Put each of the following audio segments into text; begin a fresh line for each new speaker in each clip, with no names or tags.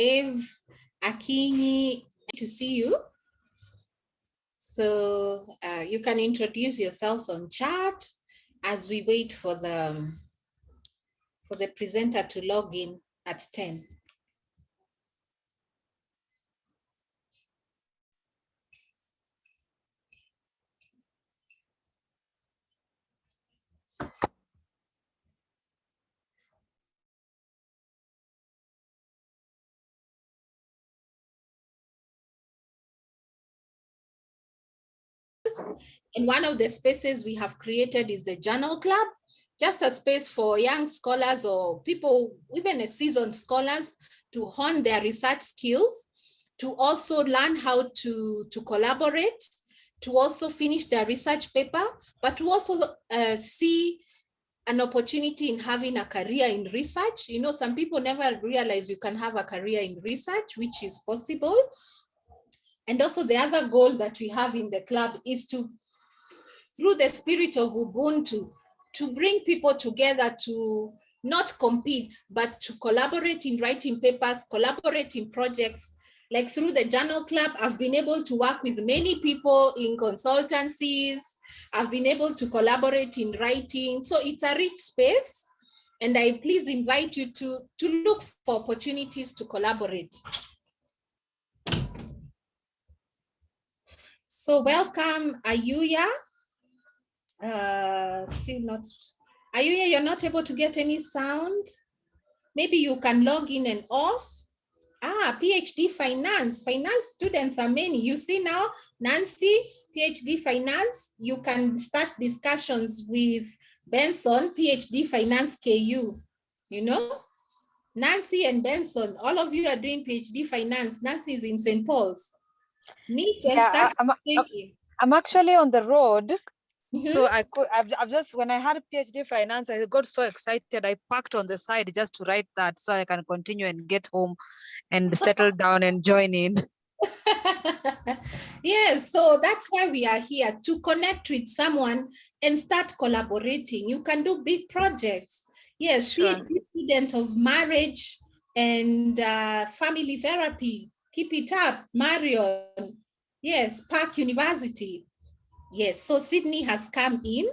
Dave, Akinyi, to see you. So you can introduce yourselves on chat as we wait for the presenter to log in at 10. And one of the spaces we have created is the Journal Club, just a space for young scholars or people, even seasoned scholars, to hone their research skills, to also learn how to collaborate, to also finish their research paper, but to also see an opportunity in having a career in research. You know, some people never realize you can have a career in research, which is possible. And also the other goal that we have in the club is to, through the spirit of Ubuntu, to bring people together to not compete, but to collaborate in writing papers, collaborate in projects. Like through the Journal Club, I've been able to work with many people in consultancies. I've been able to collaborate in writing. So it's a rich space. And I please invite you to look for opportunities to collaborate. So welcome, Ayuya. Still not, Ayuya, you're not able to get any sound. Maybe you can log in and off. PhD finance. Finance students are many. You see now, Nancy, PhD finance. You can start discussions with Benson, PhD finance KU. You know, Nancy and Benson, all of you are doing PhD finance. Nancy is in St. Paul's. Meet and start thinking.
I'm actually on the road. So I've just, when I had PhD finance, I got so excited. I parked on the side just to write that so I can continue and get home and settle down and join in.
Yes, so that's why we are here, to connect with someone and start collaborating. You can do big projects. Yes, sure. PhD students of marriage and family therapy. Keep it up, Marion. Yes, Park University. Yes, so Sydney has come in.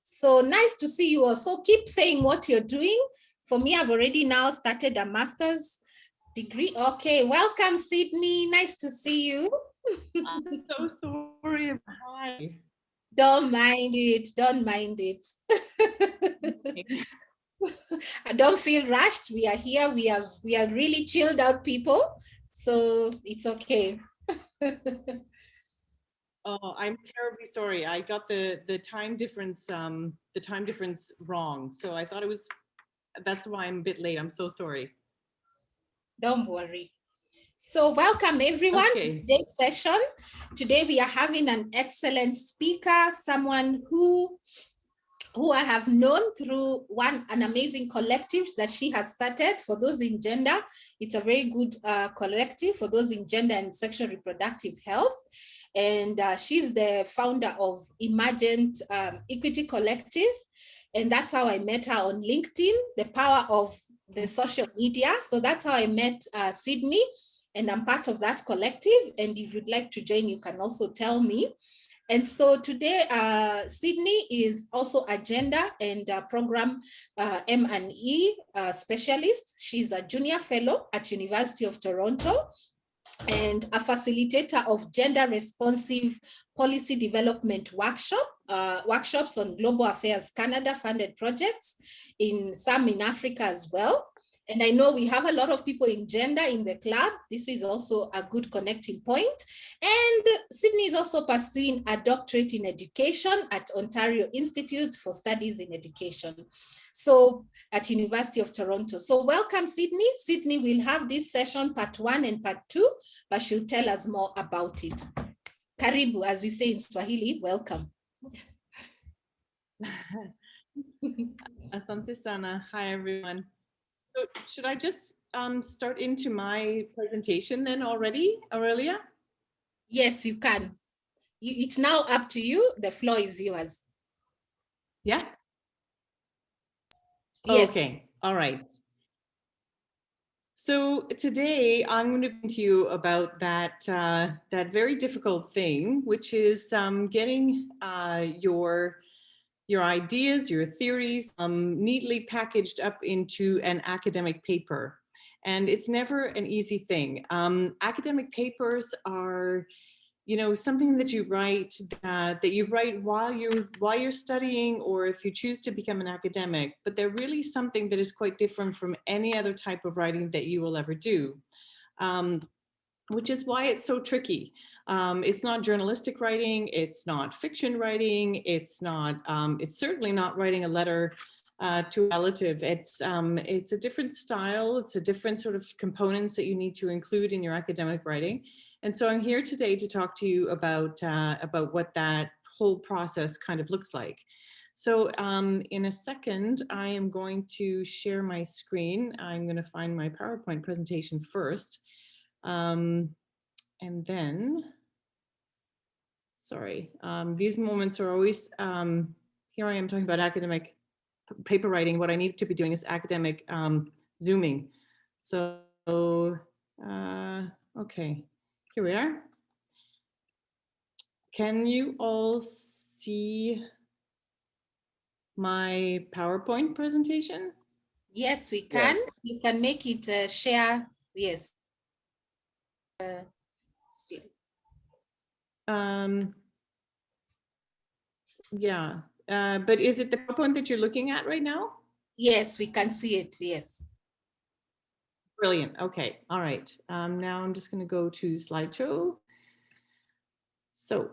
So nice to see you also. Keep saying what you're doing. For me, I've already now started a master's degree. Okay, welcome, Sydney. Nice to see you.
I'm so sorry. Hi.
Don't mind it. Don't mind it. Don't feel rushed. We are here. We are really chilled out people. So it's okay.
Oh, I'm terribly sorry. I got the time difference wrong. So I thought it was, that's why I'm a bit late. I'm so sorry.
Don't worry. So welcome everyone to today's session. Today we are having an excellent speaker, someone who I have known through an amazing collective that she has started for those in gender. It's a very good collective for those in gender and sexual reproductive health. And she's the founder of Emergent Equity Collective. And that's how I met her on LinkedIn, the power of the social media. So that's how I met Sydney, and I'm part of that collective. And if you'd like to join, you can also tell me. And so today, Sydney is also a gender and program M&E specialist. She's a junior fellow at University of Toronto and a facilitator of gender responsive policy development workshops on Global Affairs Canada funded projects, some in Africa as well. And I know we have a lot of people in gender in the club. This is also a good connecting point. And Sydney is also pursuing a doctorate in education at Ontario Institute for Studies in Education, so at University of Toronto. So welcome, Sydney. Sydney will have this session part 1 and part 2, but she'll tell us more about it. Karibu, as we say in Swahili, welcome.
Asante sana. Hi, everyone. So should I just start into my presentation then already, Aurelia?
Yes, you can. It's now up to you. The floor is yours.
Yeah?
Yes.
Okay, all right. So today I'm going to talk to you about that very difficult thing, which is getting your ideas, your theories neatly packaged up into an academic paper. And it's never an easy thing. Academic papers are, you know, something that you write while you're studying, or if you choose to become an academic, but they're really something that is quite different from any other type of writing that you will ever do, which is why it's so tricky. It's not journalistic writing, it's not fiction writing, it's certainly not writing a letter to a relative. It's a different style, it's a different sort of components that you need to include in your academic writing. And so I'm here today to talk to you about what that whole process kind of looks like. So in a second, I am going to share my screen. I'm going to find my PowerPoint presentation first. And then, sorry, these moments are always, here I am talking about academic paper writing. What I need to be doing is academic zooming. So, okay, here we are. Can you all see my PowerPoint presentation?
Yes, we can. Yes. You can make it share. Yes.
Yeah, but is it the PowerPoint that you're looking at right now?
Yes, we can see it. Yes.
Brilliant. Okay. All right. Now I'm just going to go to slideshow. So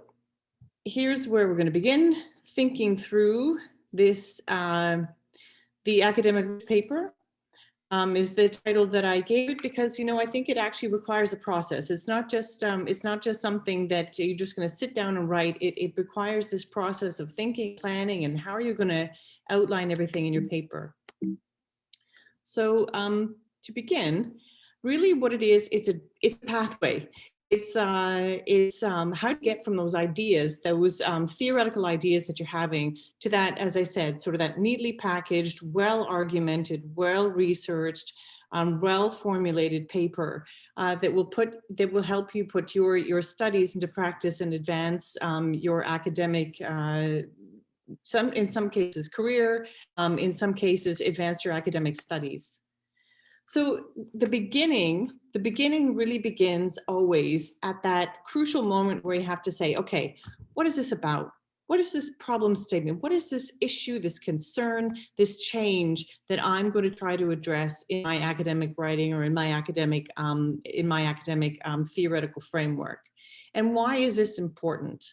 here's where we're going to begin thinking through this. The academic paper is the title that I gave it because, you know, I think it actually requires a process. It's not just something that you're just going to sit down and write. It requires this process of thinking, planning, and how are you going to outline everything in your paper. So to begin, really what it is, it's a pathway. It's how to get from those ideas, those theoretical ideas that you're having, to that, as I said, sort of that neatly packaged, well argumented, well researched, well formulated paper that will help you put your studies into practice and advance your academic, in some cases career, in some cases advance your academic studies. So the beginning really begins always at that crucial moment where you have to say, okay, what is this about? What is this problem statement? What is this issue, this concern, this change that I'm going to try to address in my academic writing or in my academic theoretical framework? And why is this important?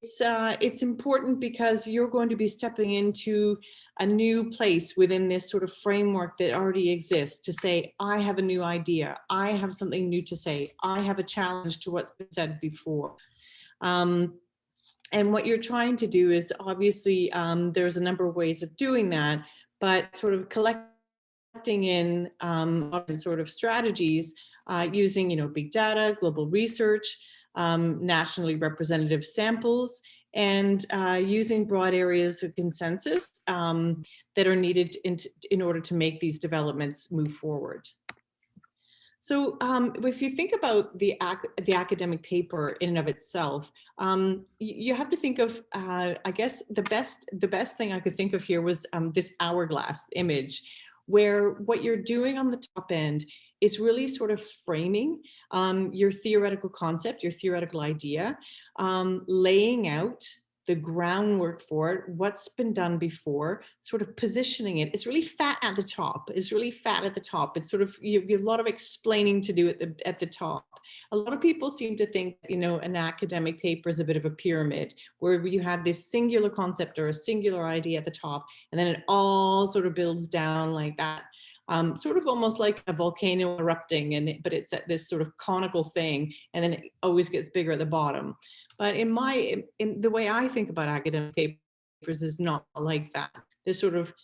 It's important because you're going to be stepping into a new place within this sort of framework that already exists to say, I have a new idea, I have something new to say, I have a challenge to what's been said before. And what you're trying to do is, obviously, there's a number of ways of doing that, but sort of collecting in sort of strategies using, you know, big data, global research, nationally representative samples, and using broad areas of consensus that are needed in order to make these developments move forward. So if you think about the academic paper in and of itself, you have to think of, I guess the best thing I could think of here was this hourglass image, where what you're doing on the top end is really sort of framing your theoretical concept, your theoretical idea, laying out the groundwork for it, what's been done before, sort of positioning it. It's really fat at the top. It's really fat at the top. It's sort of, you have a lot of explaining to do at the top. A lot of people seem to think, you know, an academic paper is a bit of a pyramid where you have this singular concept or a singular idea at the top, and then it all sort of builds down like that. Sort of almost like a volcano erupting, but it's at this sort of conical thing, and then it always gets bigger at the bottom. But in the way I think about academic papers is not like that. There's sort of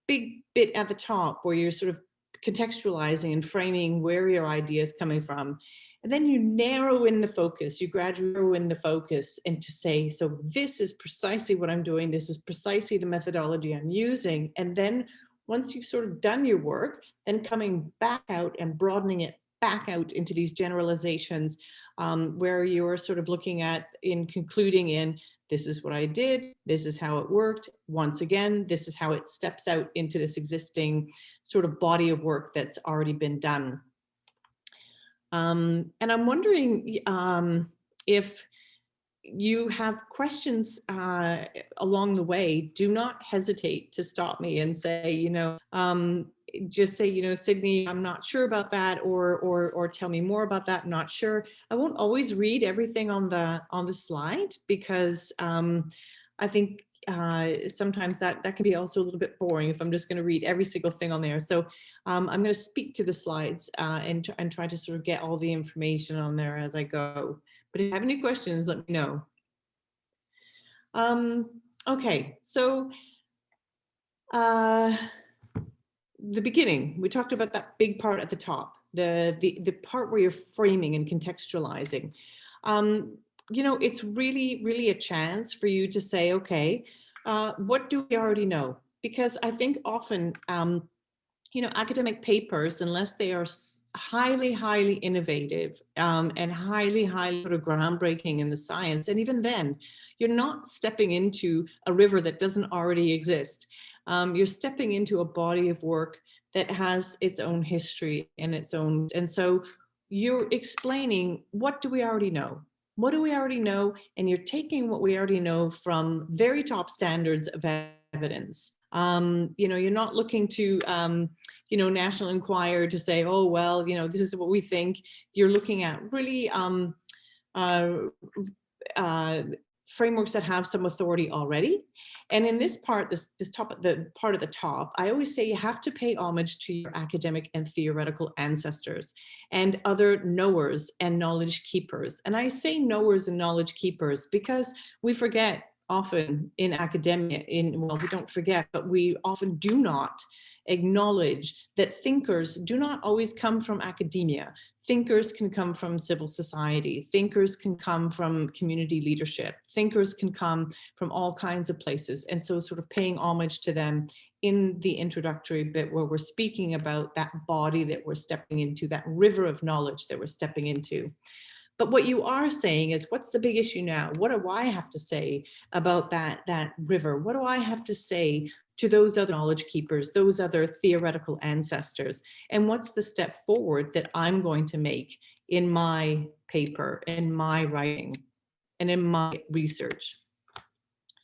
big bit at the top where you're sort of contextualizing and framing where your idea is coming from. And then you narrow in the focus, you gradually narrow in the focus, and to say, so this is precisely what I'm doing. This is precisely the methodology I'm using. And then once you've sort of done your work, then coming back out and broadening it back out into these generalizations, where you're sort of looking at, in concluding in, this is what I did, this is how it worked. Once again, this is how it steps out into this existing sort of body of work that's already been done. And I'm wondering if you have questions along the way, do not hesitate to stop me and say, just say, Sydney, I'm not sure about that, or tell me more about that, not sure. I won't always read everything on the slide, because I think sometimes that can be also a little bit boring if I'm just going to read every single thing on there. So I'm going to speak to the slides and try to sort of get all the information on there as I go. But if you have any questions, let me know. Okay, so the beginning, we talked about that big part at the top, the part where you're framing and contextualizing. It's really a chance for you to say, okay, what do we already know? Because I think often, academic papers, unless they are highly innovative and highly sort of groundbreaking in the science, and even then, you're not stepping into a river that doesn't already exist. You're stepping into a body of work that has its own history and its own, and so you're explaining, what do we already know? What do we already know? And you're taking what we already know from very top standards of evidence. You're not looking to, National Enquirer to say, oh, well, this is what we think. You're looking at really frameworks that have some authority already. And in this part, the part at the top, I always say you have to pay homage to your academic and theoretical ancestors and other knowers and knowledge keepers. And I say knowers and knowledge keepers because we forget often in academia, we don't forget, but we often do not acknowledge that thinkers do not always come from academia. Thinkers can come from civil society. Thinkers can come from community leadership. Thinkers can come from all kinds of places. And so sort of paying homage to them in the introductory bit where we're speaking about that body that we're stepping into, that river of knowledge that we're stepping into. But what you are saying is, what's the big issue now? What do I have to say about that river? What do I have to say to those other knowledge keepers, those other theoretical ancestors? And what's the step forward that I'm going to make in my paper, in my writing, and in my research?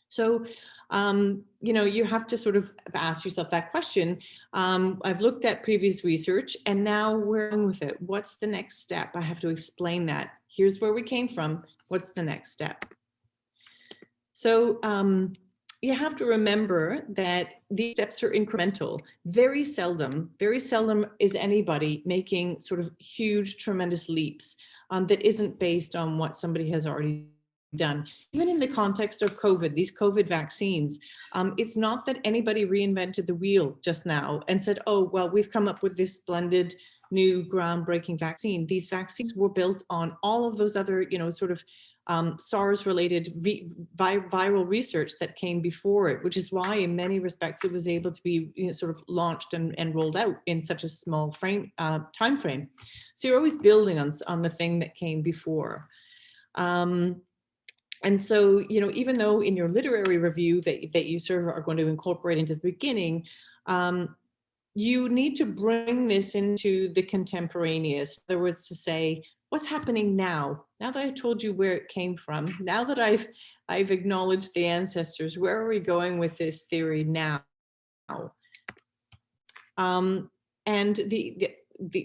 So, you have to sort of ask yourself that question. I've looked at previous research and now we're on with it. What's the next step? I have to explain that. Here's where we came from. What's the next step? So you have to remember that these steps are incremental. Very seldom is anybody making sort of huge, tremendous leaps that isn't based on what somebody has already done. Even in the context of COVID, these COVID vaccines, it's not that anybody reinvented the wheel just now and said, oh, well, we've come up with this splendid new groundbreaking vaccine. These vaccines were built on all of those other, sort of SARS-related viral research that came before it, which is why in many respects it was able to be sort of launched and rolled out in such a small time frame. So you're always building on the thing that came before. And so, even though in your literary review that you sort of are going to incorporate into the beginning, you need to bring this into the contemporaneous. In other words, to say, what's happening now? Now that I told you where it came from, now that I've acknowledged the ancestors, where are we going with this theory now? And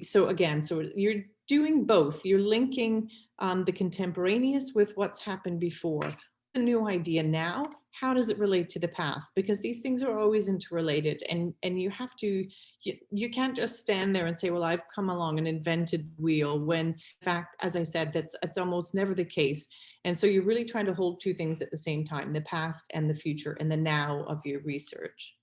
so you're doing both. You're linking the contemporaneous with what's happened before. The new idea now, how does it relate to the past? Because these things are always interrelated, and you have to, you can't just stand there and say, well, I've come along and invented the wheel, when in fact, as I said, it's almost never the case. And so you're really trying to hold two things at the same time, the past and the future and the now of your research.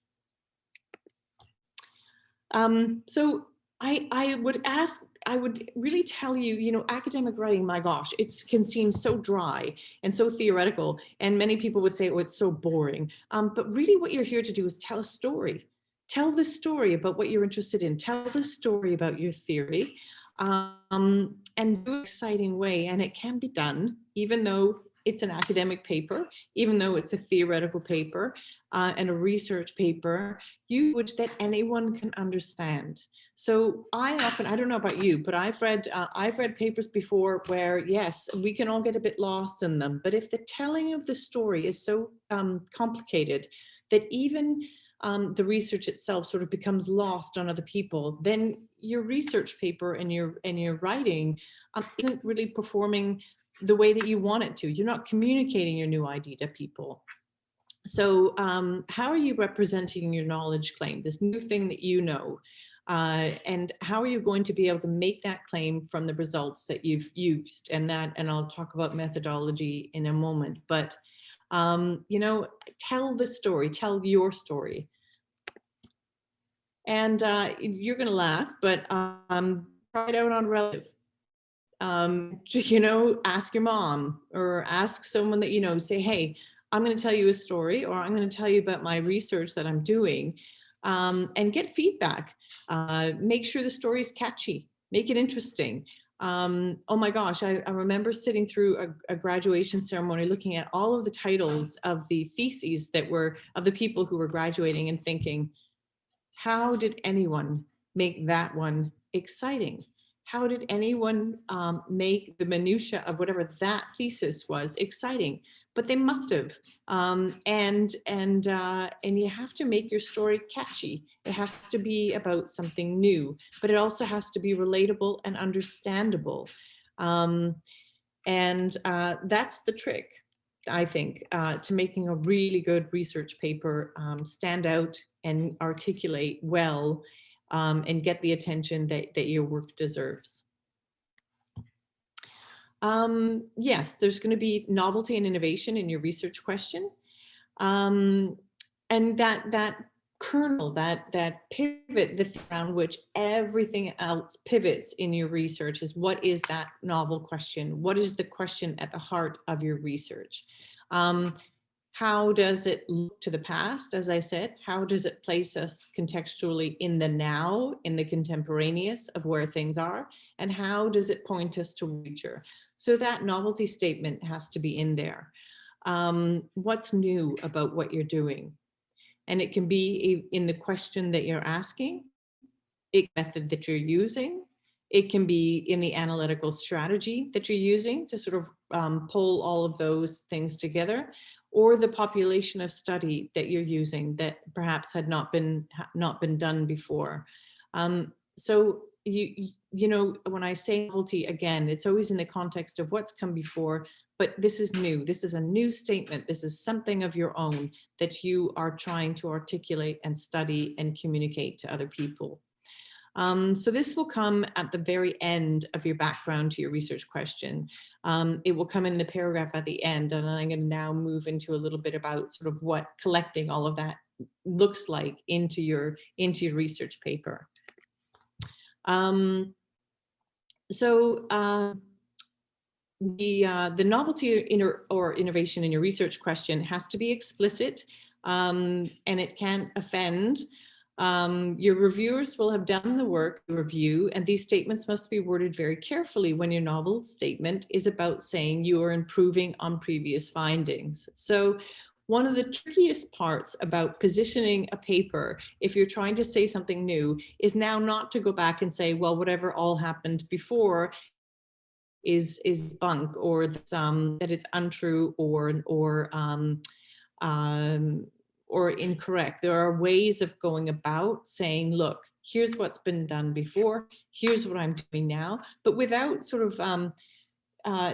So I would really tell you, academic writing, my gosh, it can seem so dry and so theoretical. And many people would say, oh, it's so boring. But really what you're here to do is tell a story. tell the story about what you're interested in. Tell the story about your theory, and do an exciting way. And it can be done, even though it's an academic paper, even though it's a theoretical paper and a research paper, language that anyone can understand. So I don't know about you, but I've read papers before where, yes, we can all get a bit lost in them. But if the telling of the story is so complicated that even the research itself sort of becomes lost on other people, then your research paper and your writing isn't really performing the way that you want it to. You're not communicating your new idea to people. So how are you representing your knowledge claim, this new thing that you know? And how are you going to be able to make that claim from the results that you've used? And I'll talk about methodology in a moment, but you know, tell the story, tell your story. And you're gonna laugh, but try it out on a relative. You know, ask your mom or ask someone that you know, say, hey, I'm going to tell you a story, or I'm going to tell you about my research that I'm doing, and get feedback. Make sure the story is catchy, make it interesting. Oh my gosh, I remember sitting through a graduation ceremony looking at all of the titles of the theses that were of the people who were graduating and thinking, how did anyone make that one exciting? How did anyone make the minutia of whatever that thesis was exciting? But they must have. And you have to make your story catchy. It has to be about something new, but it also has to be relatable and understandable. And that's the trick, I think, to making a really good research paper stand out and articulate well, and get the attention that your work deserves. Yes, there's going to be novelty and innovation in your research question. And that kernel, that pivot around which everything else pivots in your research is, what is that novel question? What is the question at the heart of your research? How does it look to the past? As I said, how does it place us contextually in the now, in the contemporaneous of where things are? And how does it point us to the future? So that novelty statement has to be in there. What's new about what you're doing? And it can be in the question that you're asking, a method that you're using. It can be in the analytical strategy that you're using to sort of pull all of those things together, or the population of study that you're using that perhaps had not been done before. So you know, when I say novelty, again, it's always in the context of what's come before, but this is new. This is a new statement. This is something of your own that you are trying to articulate and study and communicate to other people. So this will come at the very end of your background to your research question. It will come in the paragraph at the end, and I'm going to now move into a little bit about sort of what collecting all of that looks like into your research paper. The novelty or innovation in your research question has to be explicit, and it can't offend. Your reviewers will have done the work to review, and these statements must be worded very carefully when your novel statement is about saying you are improving on previous findings. So one of the trickiest parts about positioning a paper, if you're trying to say something new, is now not to go back and say, well, whatever all happened before is bunk, or that it's untrue or incorrect. There are ways of going about saying, look, here's what's been done before, here's what I'm doing now, but without sort of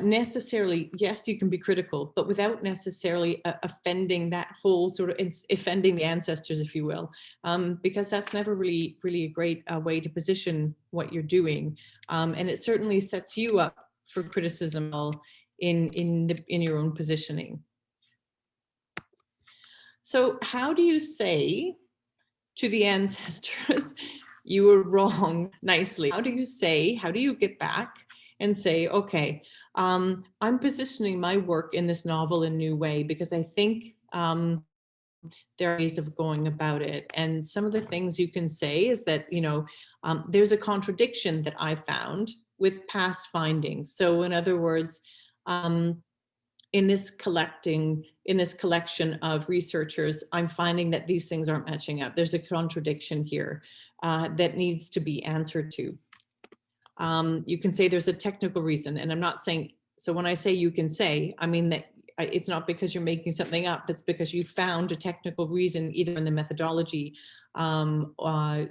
necessarily, yes, you can be critical, but without necessarily offending that whole sort of, offending the ancestors, if you will, because that's never really a great way to position what you're doing. And it certainly sets you up for criticism in your own positioning. So how do you say to the ancestors, you were wrong, nicely? How do you get back and say, okay, I'm positioning my work in this novel in a new way because I think there are ways of going about it. And some of the things you can say is that, there's a contradiction that I found with past findings. So in other words, in this collection of researchers, I'm finding that these things aren't matching up. There's a contradiction here that needs to be answered to. You can say there's a technical reason, and I'm not saying, so when I say you can say, I mean that it's not because you're making something up, it's because you found a technical reason either in the methodology or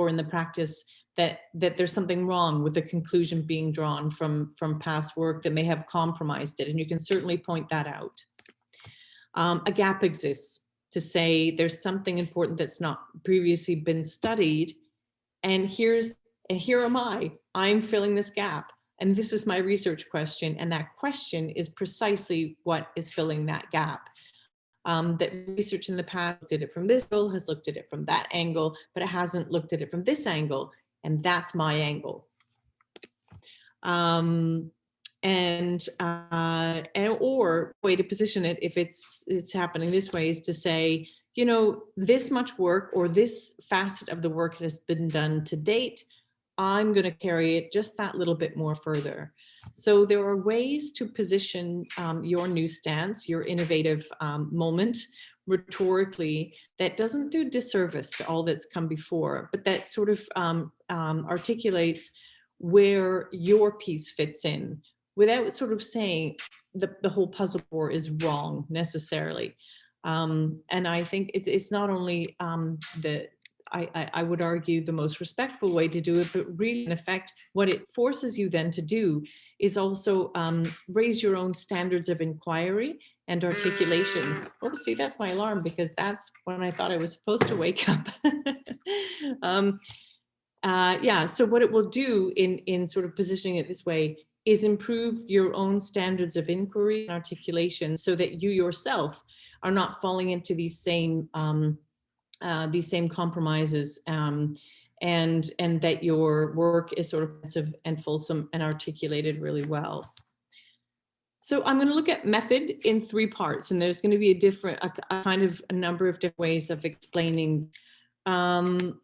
in the practice that there's something wrong with the conclusion being drawn from past work that may have compromised it, and you can certainly point that out. A gap exists to say there's something important that's not previously been studied, and here am I'm filling this gap, and this is my research question, and that question is precisely what is filling that gap. That research in the past looked at it from this angle, has looked at it from that angle, but it hasn't looked at it from this angle, and that's my angle. Or way to position it, if it's happening this way, is to say, this much work or this facet of the work has been done to date, I'm going to carry it just that little bit more further. So there are ways to position your new stance, your innovative moment rhetorically that doesn't do disservice to all that's come before, but that sort of articulates where your piece fits in without sort of saying the whole puzzle core is wrong necessarily. And I think it's not only I would argue the most respectful way to do it, but really in effect, what it forces you then to do is also raise your own standards of inquiry and articulation. Oh, see, that's my alarm because that's when I thought I was supposed to wake up. Yeah, so what it will do in sort of positioning it this way is improve your own standards of inquiry and articulation so that you yourself are not falling into these same compromises, and that your work is sort of impressive and fulsome and articulated really well. So I'm going to look at method in 3 parts, and there's going to be a number of different ways of explaining. One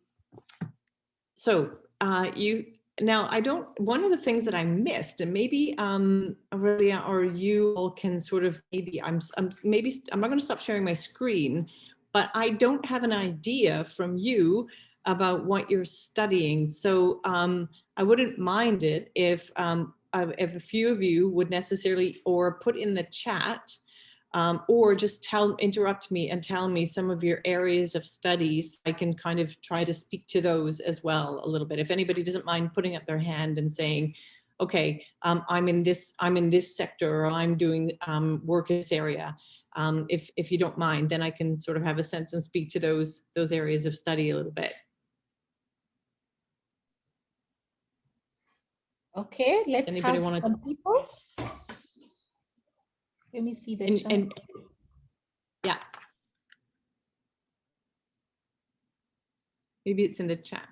of the things that I missed, and maybe Aurelia or you all can sort of, I'm not going to stop sharing my screen, but I don't have an idea from you about what you're studying. So I wouldn't mind it if a few of you would necessarily or put in the chat or just interrupt me and tell me some of your areas of studies. I can kind of try to speak to those as well a little bit. If anybody doesn't mind putting up their hand and saying, okay, I'm in this sector, or I'm doing work in this area. If you don't mind, then I can sort of have a sense and speak to those areas of study a little bit.
Okay, let's have some people. Let me see the chat.
Yeah. Maybe it's in the chat.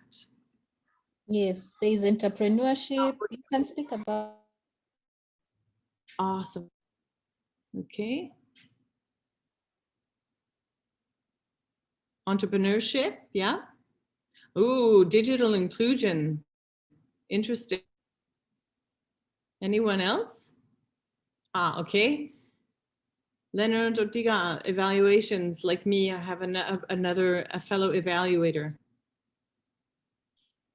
Yes, there is entrepreneurship. You can speak about.
Awesome. Okay. Entrepreneurship, yeah. Ooh, digital inclusion. Interesting. Anyone else? Okay. Leonard Ortiga, evaluations. Like me, I have a fellow evaluator.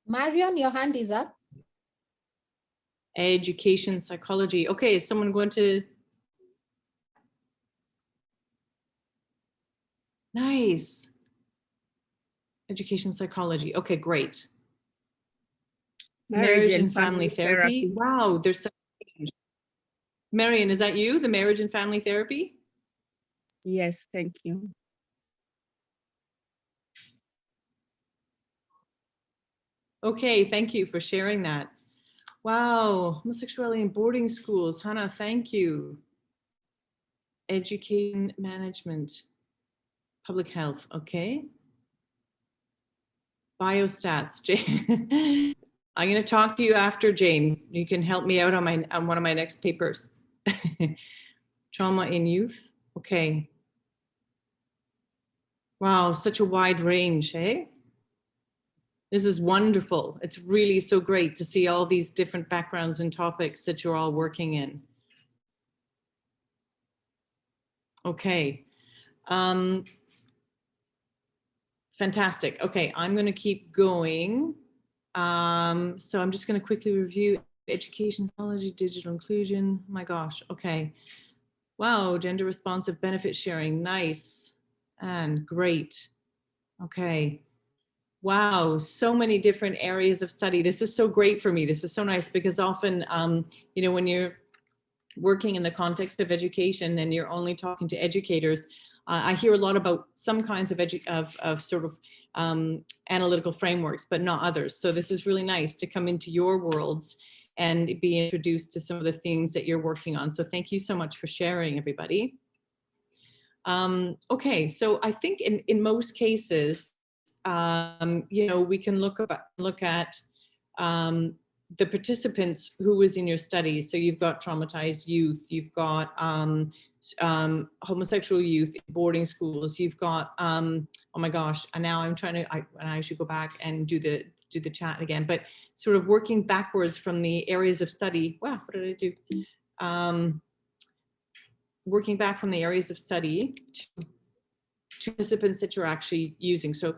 Marion, your hand is up.
Education psychology. Okay, is someone going to? Nice. Education psychology. Okay, great. Marriage and family therapy. Wow, there's so much. Marion, is that you, the marriage and family therapy?
Yes, thank you.
Okay, thank you for sharing that. Wow, homosexuality in boarding schools. Hannah, thank you. Education management, public health, okay. Biostats, Jane. I'm going to talk to you after, Jane. You can help me out on one of my next papers. Trauma in youth, okay. Wow, such a wide range, eh? This is wonderful. It's really so great to see all these different backgrounds and topics that you're all working in. Okay. Fantastic. Okay, I'm going to keep going. So I'm just going to quickly review education, technology, digital inclusion. Oh my gosh. Okay. Wow. Gender responsive benefit sharing. Nice and great. Okay. Wow. So many different areas of study. This is so great for me. This is so nice because often, you know, when you're working in the context of education and you're only talking to educators, I hear a lot about some kinds of sort of analytical frameworks, but not others. So this is really nice to come into your worlds and be introduced to some of the things that you're working on. So thank you so much for sharing, everybody. Okay, so I think in most cases, you know, we can look at the participants who was in your study. So you've got traumatized youth, you've got homosexual youth in boarding schools, you've got, oh my gosh, and now I'm trying to, I should go back and do the chat again, but sort of working backwards from the areas of study. Wow, what did I do? Working back from the areas of study to participants that you're actually using. So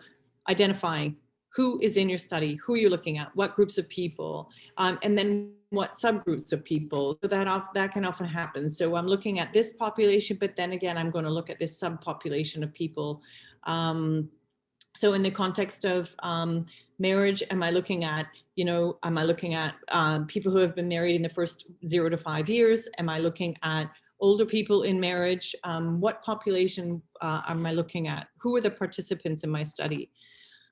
identifying who is in your study, who you're looking at, what groups of people, and then what subgroups of people. So that can often happen. So I'm looking at this population, but then again, I'm going to look at this subpopulation of people. So in the context of marriage, am I looking at, you know, am I looking at people who have been married in the first 0 to 5 years? Am I looking at older people in marriage? What population am I looking at? Who are the participants in my study?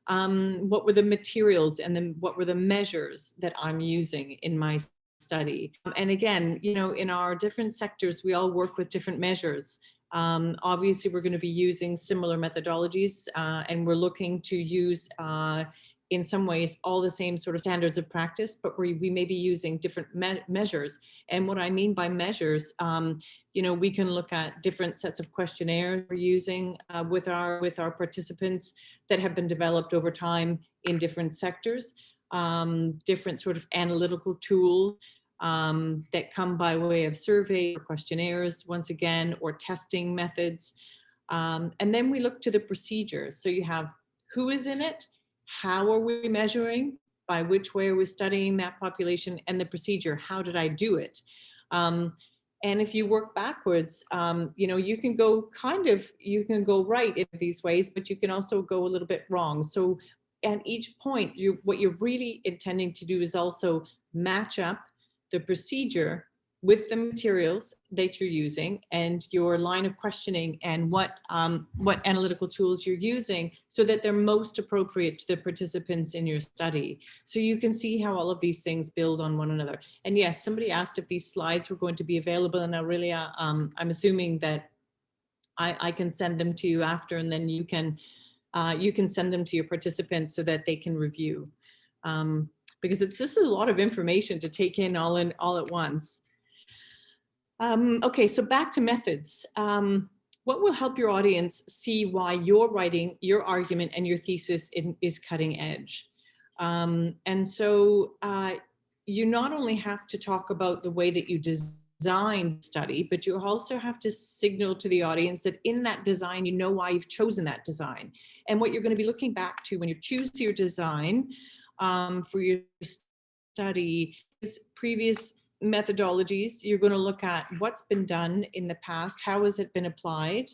What were the materials and then what were the measures that I'm using in my study? And again, you know, in our different sectors, we all work with different measures. Obviously, we're going to be using similar methodologies and we're looking to use in some ways all the same sort of standards of practice, but we may be using different measures. And what I mean by measures, you know, we can look at different sets of questionnaires we're using with our participants that have been developed over time in different sectors, different sort of analytical tools that come by way of survey or questionnaires, once again, or testing methods. And then we look to the procedure. So you have who is in it, how are we measuring, by which way are we studying that population, and the procedure, how did I do it? And if you work backwards, you know, you can go right in these ways, but you can also go a little bit wrong. So at each point, what you're really intending to do is also match up the procedure with the materials that you're using and your line of questioning and what analytical tools you're using so that they're most appropriate to the participants in your study. So you can see how all of these things build on one another. And yes, somebody asked if these slides were going to be available, and Aurelia, I'm assuming that I can send them to you after, and then you can send them to your participants so that they can review. Because this is a lot of information to take in all at once. Okay, so back to methods. What will help your audience see why you're writing your argument and your thesis is cutting edge? And so you not only have to talk about the way that you design study, but you also have to signal to the audience that in that design, you know why you've chosen that design. And what you're going to be looking back to when you choose your design for your study is previous methodologies. You're going to look at what's been done in the past, how has it been applied,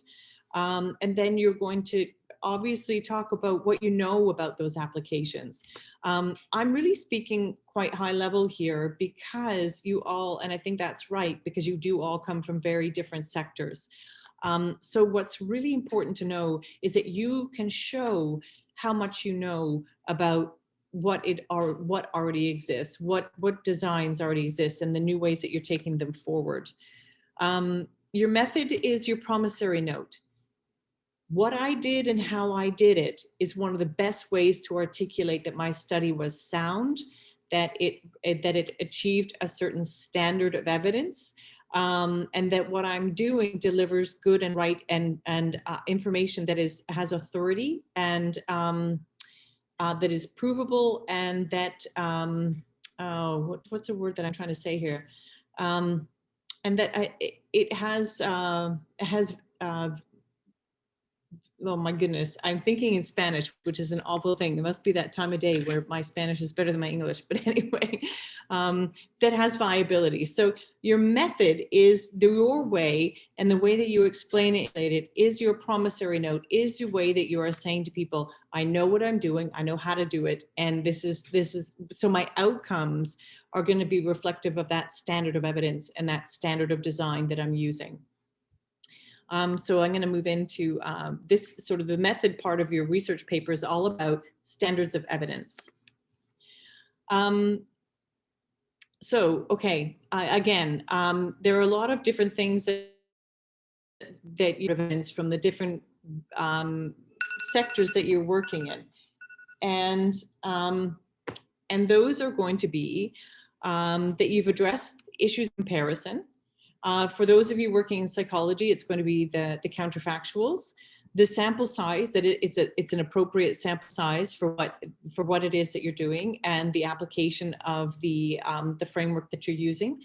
and then you're going to obviously talk about what you know about those applications. I'm really speaking quite high level here because you all, and I think that's right, because you do all come from very different sectors. So what's really important to know is that you can show how much you know about what already exists, what designs already exist, and the new ways that you're taking them forward. Your method is your promissory note. What I did and how I did it is one of the best ways to articulate that my study was sound, that it achieved a certain standard of evidence, and that what I'm doing delivers good and right and information that has authority and that is provable, and that what's a word that I'm trying to say here, and that it has oh my goodness, I'm thinking in Spanish, which is an awful thing. It must be that time of day where my Spanish is better than my English. But anyway, that has viability. So your method is your way, and the way that you explain it is your promissory note, is your way that you are saying to people, I know what I'm doing, I know how to do it. And this is, so my outcomes are going to be reflective of that standard of evidence and that standard of design that I'm using. So I'm going to move into this sort of the method part of your research paper is all about standards of evidence. Okay, again, there are a lot of different things that you evidence from the different sectors that you're working in. And those are going to be that you've addressed issues of comparison. For those of you working in psychology, it's going to be the counterfactuals, the sample size, that it's an appropriate sample size for what it is that you're doing, and the application of the framework that you're using.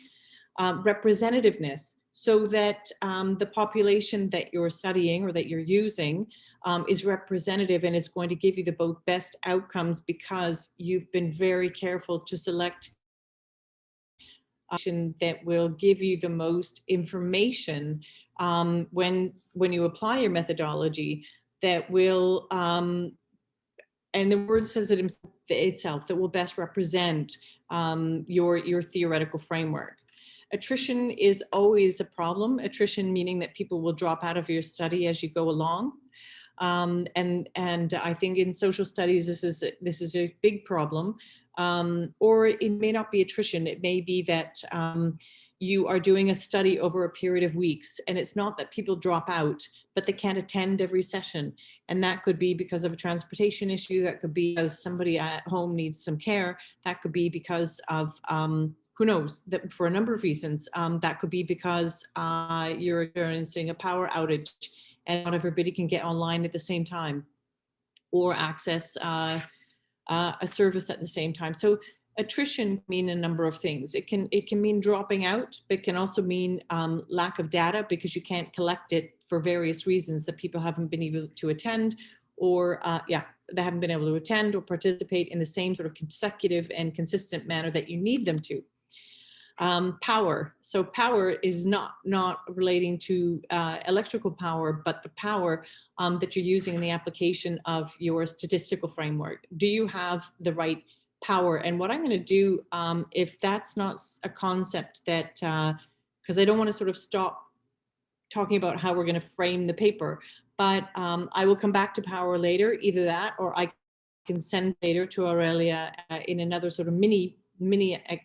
Representativeness, so that the population that you're studying or that you're using is representative and is going to give you the both best outcomes, because you've been very careful to select that will give you the most information when you apply your methodology, that will and the word says it itself, that will best represent your theoretical framework. Attrition is always a problem. Attrition meaning that people will drop out of your study as you go along. And I think in social studies, this is a big problem. Or it may not be attrition. It may be that you are doing a study over a period of weeks, and it's not that people drop out, but they can't attend every session. And that could be because of a transportation issue. That could be because somebody at home needs some care. That could be because of, who knows, that for a number of reasons. That could be because you're experiencing a power outage and not everybody can get online at the same time or access a service at the same time. So attrition can mean a number of things. It can mean dropping out, but it can also mean lack of data, because you can't collect it for various reasons, that people haven't been able to attend, or they haven't been able to attend or participate in the same sort of consecutive and consistent manner that you need them to. Power. So power is not relating to electrical power, but the power that you're using in the application of your statistical framework. Do you have the right power? And what I'm going to do, if that's not a concept that, because I don't want to sort of stop talking about how we're going to frame the paper, but I will come back to power later, either that, or I can send later to Aurelia in another sort of mini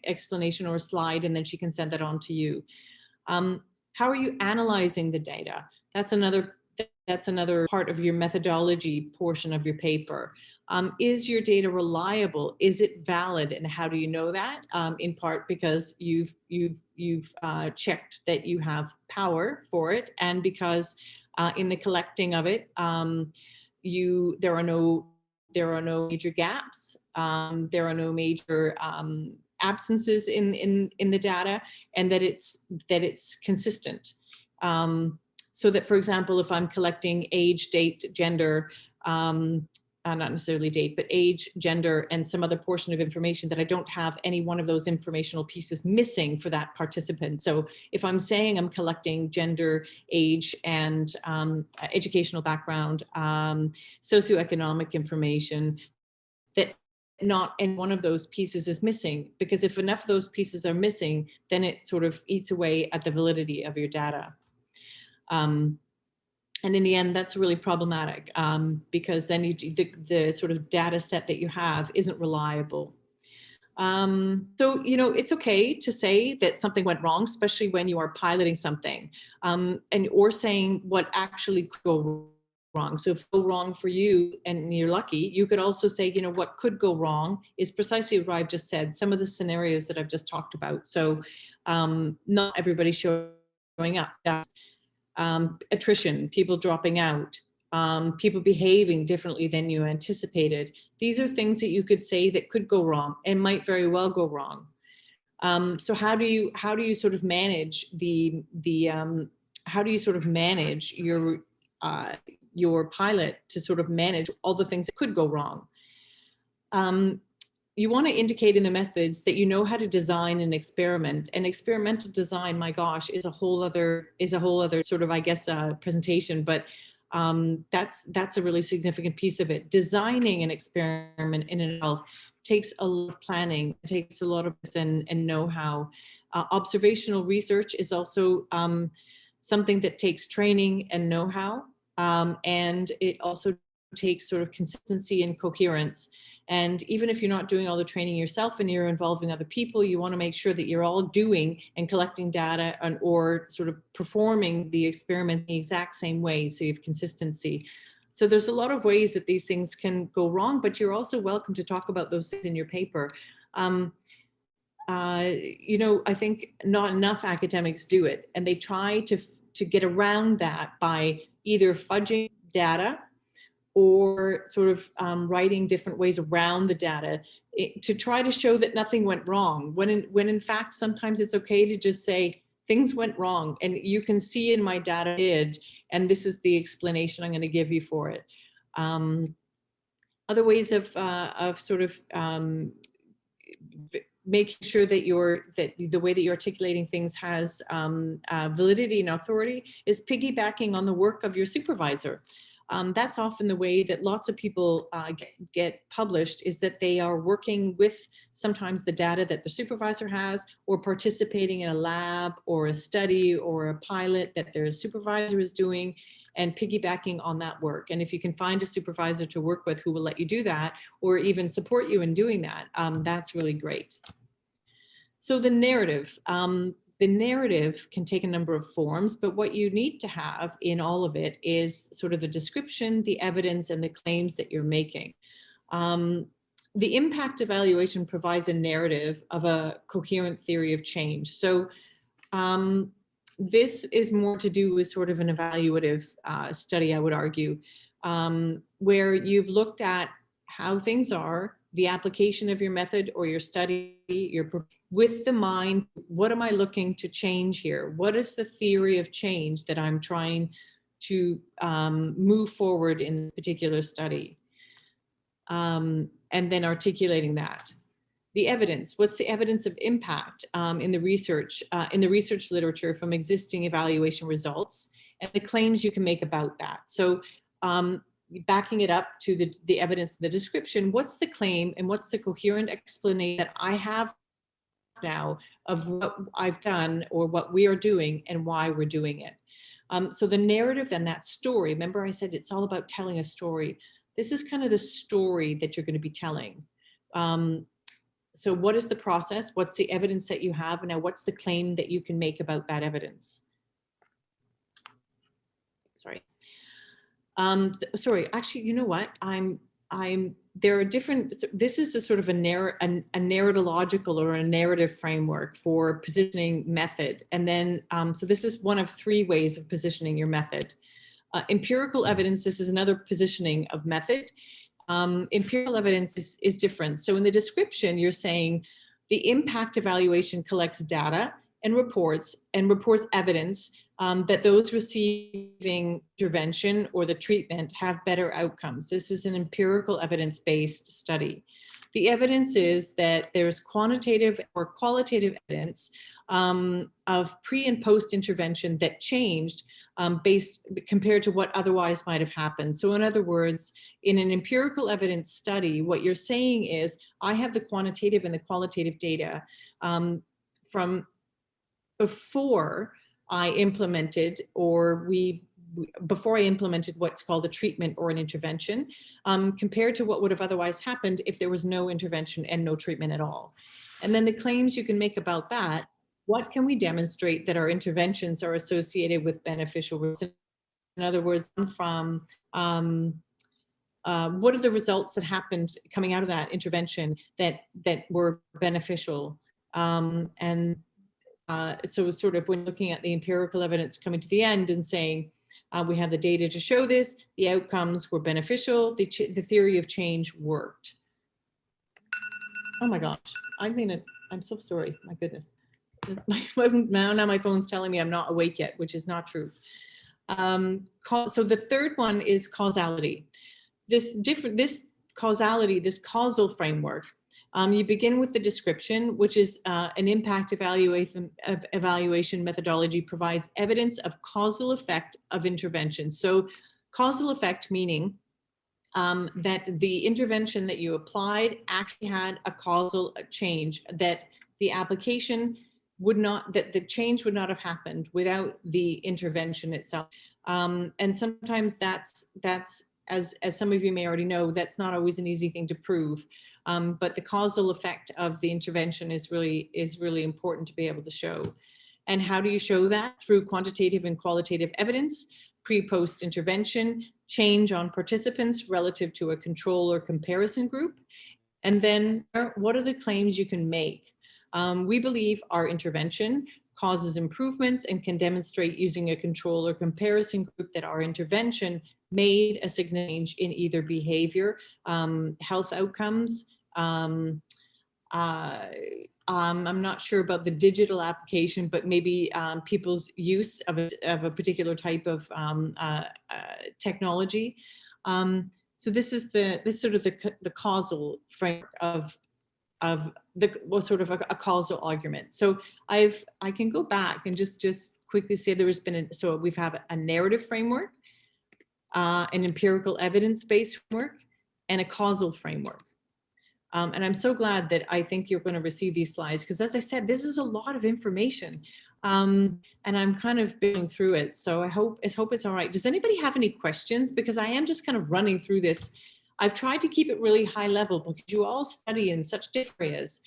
explanation or a slide, and then she can send that on to you. How are you analyzing the data? That's another part of your methodology portion of your paper. Is your data reliable? Is it valid? And how do you know that? In part because you've checked that you have power for it, and because in the collecting of it, there are no major gaps. There are no major absences in the data, and that it's consistent. So that, for example, if I'm collecting age, date, gender, not necessarily date, but age, gender, and some other portion of information, that I don't have any one of those informational pieces missing for that participant. So if I'm saying I'm collecting gender, age, and educational background, socioeconomic information, that not any one of those pieces is missing, because if enough of those pieces are missing, then it sort of eats away at the validity of your data. And in the end, that's really problematic, because then the sort of data set that you have isn't reliable. So, it's okay to say that something went wrong, especially when you are piloting something, or saying what actually could go wrong. So if it go wrong for you and you're lucky, you could also say, you know, what could go wrong is precisely what I've just said, some of the scenarios that I've just talked about. So not everybody showing up, attrition, people dropping out, people behaving differently than you anticipated. These are things that you could say that could go wrong and might very well go wrong. So how do you sort of manage how do you sort of manage your pilot to sort of manage all the things that could go wrong? You want to indicate in the methods that you know how to design an experiment. And experimental design, my gosh, is a whole other sort of, I guess, presentation. But that's a really significant piece of it. Designing an experiment in itself takes a lot of planning, takes a lot of and know-how. Observational research is also something that takes training and know-how, and it also takes sort of consistency and coherence. And even if you're not doing all the training yourself and you're involving other people, you want to make sure that you're all doing and collecting data or sort of performing the experiment the exact same way, so you have consistency. So there's a lot of ways that these things can go wrong, but you're also welcome to talk about those things in your paper. You know, I think not enough academics do it, and they try to get around that by either fudging data or sort of writing different ways around the data to try to show that nothing went wrong, when in fact sometimes it's okay to just say things went wrong and you can see in my data did, and this is the explanation I'm going to give you for it. Other ways of sort of making sure that the way that you're articulating things has validity and authority is piggybacking on the work of your supervisor. That's often the way that lots of people get published, is that they are working with sometimes the data that the supervisor has, or participating in a lab or a study or a pilot that their supervisor is doing, and piggybacking on that work. And if you can find a supervisor to work with who will let you do that, or even support you in doing that, that's really great. So the narrative. The narrative can take a number of forms, but what you need to have in all of it is sort of the description, the evidence, and the claims that you're making. The impact evaluation provides a narrative of a coherent theory of change. So this is more to do with sort of an evaluative study, I would argue, where you've looked at how things are, the application of your method or your study, with the mind, what am I looking to change here? What is the theory of change that I'm trying to move forward in this particular study? And then articulating that. The evidence, what's the evidence of impact in the research literature from existing evaluation results, and the claims you can make about that. So backing it up to the evidence, the description, what's the claim and what's the coherent explanation that I have now of what I've done or what we are doing and why we're doing it. So the narrative and that story, remember I said it's all about telling a story. This is kind of the story that you're going to be telling. So what is the process? What's the evidence that you have? And now what's the claim that you can make about that evidence? Sorry. Sorry, actually, you know what? There are different, this is a sort of a narratological or a narrative framework for positioning method. And then, so this is one of three ways of positioning your method. Empirical evidence, this is another positioning of method. Empirical evidence is different. So in the description, you're saying the impact evaluation collects data and reports evidence that those receiving intervention or the treatment have better outcomes. This is an empirical evidence-based study. The evidence is that there's quantitative or qualitative evidence of pre and post intervention that changed compared to what otherwise might have happened. So in other words, in an empirical evidence study, what you're saying is, I have the quantitative and the qualitative data from before I implemented, before I implemented what's called a treatment or an intervention, compared to what would have otherwise happened if there was no intervention and no treatment at all. And then the claims you can make about that, what can we demonstrate that our interventions are associated with beneficial results? In other words, from what are the results that happened coming out of that intervention that were beneficial? So sort of when looking at the empirical evidence coming to the end and saying, we have the data to show this, the outcomes were beneficial, the theory of change worked. Oh my gosh, I'm so sorry, my goodness. Now my phone's telling me I'm not awake yet, which is not true. So the third one is causality. This causality, this causal framework, you begin with the description, which is an impact evaluation methodology provides evidence of causal effect of intervention. So causal effect meaning that the intervention that you applied actually had a causal change, that the application would not, that the change would not have happened without the intervention itself. And sometimes that's as some of you may already know, that's not always an easy thing to prove. But the causal effect of the intervention is really important to be able to show. And how do you show that? Through quantitative and qualitative evidence, pre-post intervention, change on participants relative to a control or comparison group. And then what are the claims you can make? We believe our intervention causes improvements and can demonstrate using a control or comparison group that our intervention made a significant change in either behavior, health outcomes. I'm not sure about the digital application, but maybe people's use of a particular type of technology. So this is sort of the causal framework of the sort of a causal argument. So I can go back and just quickly say there has been so we've had a narrative framework, an empirical evidence-based framework, and a causal framework. And I'm so glad that I think you're going to receive these slides, because as I said, this is a lot of information. And I'm kind of going through it. So I hope it's all right. Does anybody have any questions? Because I am just kind of running through this. I've tried to keep it really high level because you all study in such different areas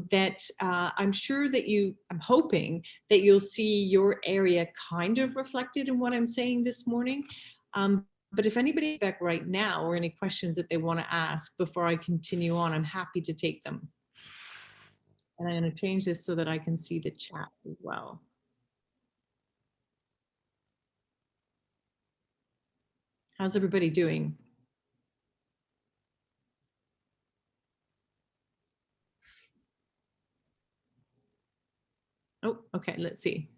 that I'm sure that I'm hoping that you'll see your area kind of reflected in what I'm saying this morning. But if anybody back right now or any questions that they want to ask before I continue on, I'm happy to take them. And I'm going to change this so that I can see the chat as well. How's everybody doing? Oh, okay, let's see.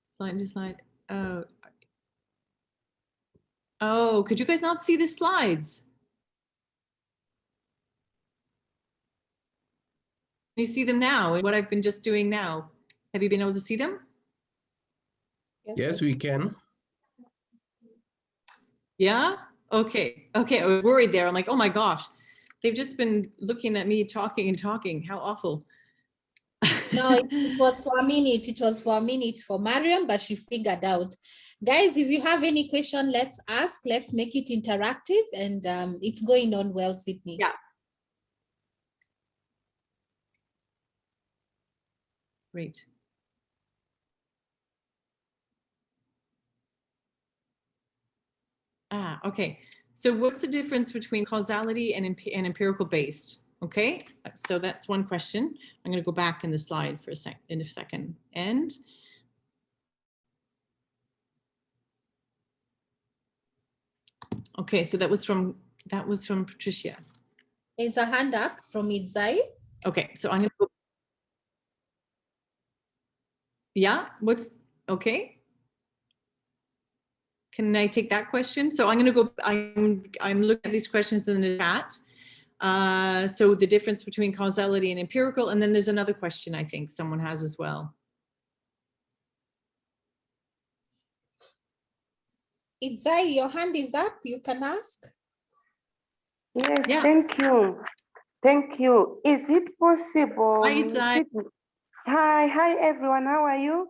Slide to slide. Oh, could you guys not see the slides? Can you see them now? What I've been just doing now. Have you been able to see them?
Yes, we can.
Yeah? Okay. Okay. I was worried there. I'm like, oh my gosh, they've just been looking at me talking and talking. How awful.
No, it was for a minute. It was for a minute for Mariam, but she figured out. Guys, if you have any question, let's ask. Let's make it interactive, and it's going on well, Sydney.
Yeah. Great. Okay. So what's the difference between causality and empirical based? Okay, so that's one question. I'm going to go back in the slide for a second. And okay, so that was from Patricia.
There's a hand up from Idzai.
Okay, so I'm going to go. Yeah, okay? Can I take that question? So I'm going to go, I'm looking at these questions in the chat. So the difference between causality and empirical, and then there's another question I think someone has as well.
Idzai, your hand is up, you can ask.
Yes,
Yeah.
Thank you. Thank you. Is it possible?
Hi, Idzai.
Hi everyone, how are you?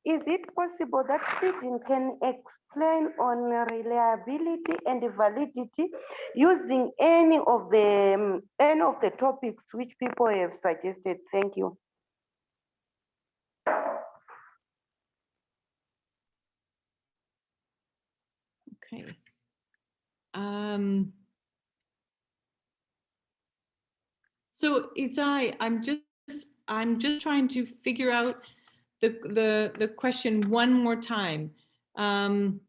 Is it possible that Stephen can explain on reliability and validity using any of the topics which people have suggested? Thank you.
Okay. So I'm just trying to figure out the question one more time. And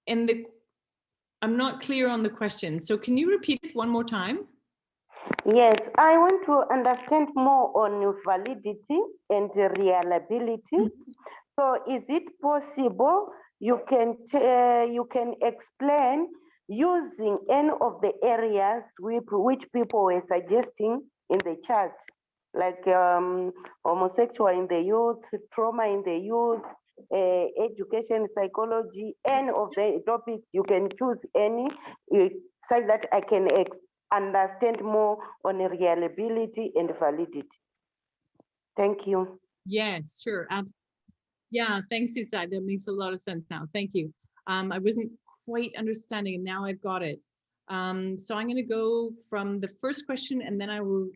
I'm not clear on the question. So can you repeat it one more time?
Yes, I want to understand more on validity and reliability. So is it possible you can explain using any of the areas which people were suggesting in the chat, like homosexual in the youth, trauma in the youth, education, psychology, any of the topics, you can choose any so that I can understand more on reliability and validity. Thank you.
Yes, sure. Yeah, thanks, Itza. That makes a lot of sense now. Thank you. I wasn't quite understanding, and now I've got it. So I'm going to go from the first question, and then I will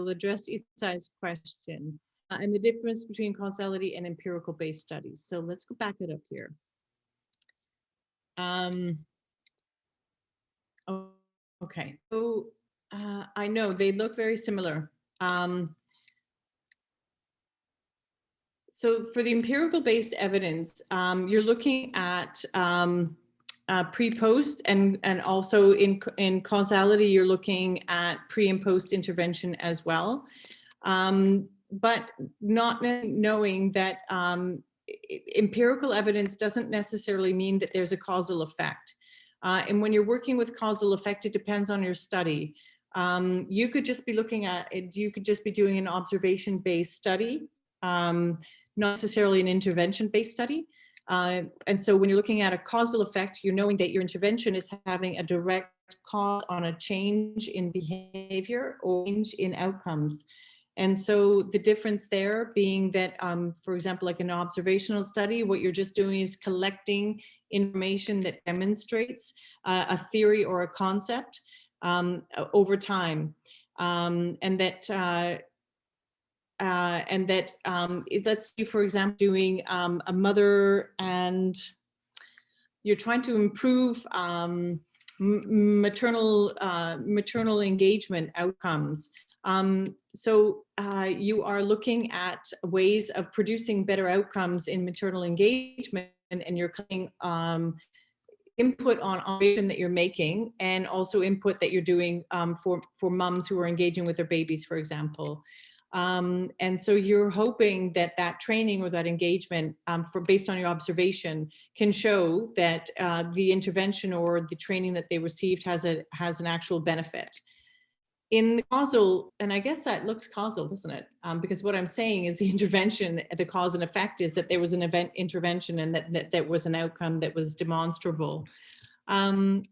address Itza's question and the difference between causality and empirical based studies. So let's go back it up here. Okay, so I know they look very similar. So for the empirical based evidence, you're looking at pre-post and also in causality, you're looking at pre and post intervention as well. But not knowing that empirical evidence doesn't necessarily mean that there's a causal effect. And when you're working with causal effect, it depends on your study. You could just be looking at it, you could just be doing an observation-based study, not necessarily an intervention-based study. And so when you're looking at a causal effect, you're knowing that your intervention is having a direct cause on a change in behavior or change in outcomes. And so the difference there being that, for example, like an observational study, what you're just doing is collecting information that demonstrates a theory or a concept over time. And that let's say, for example, doing a mother and you're trying to improve maternal engagement outcomes. So you are looking at ways of producing better outcomes in maternal engagement, and you're collecting input on observation that you're making, and also input that you're doing for moms who are engaging with their babies, for example. And so you're hoping that that training or that engagement based on your observation can show that the intervention or the training that they received has an actual benefit. In the causal, and I guess that looks causal, doesn't it? Because what I'm saying is the intervention, the cause and effect is that there was an intervention and that was an outcome that was demonstrable. The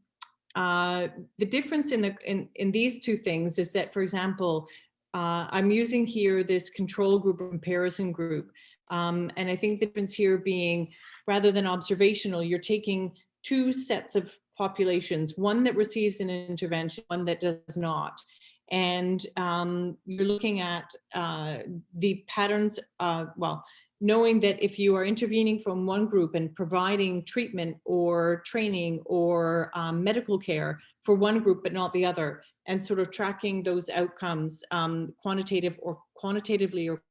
difference in these two things is that, for example, I'm using here this control group or comparison group. And I think the difference here being, rather than observational, you're taking two sets of populations, one that receives an intervention, one that does not. And you're looking at the patterns, knowing that if you are intervening from one group and providing treatment or training or medical care for one group but not the other, and sort of tracking those outcomes quantitatively or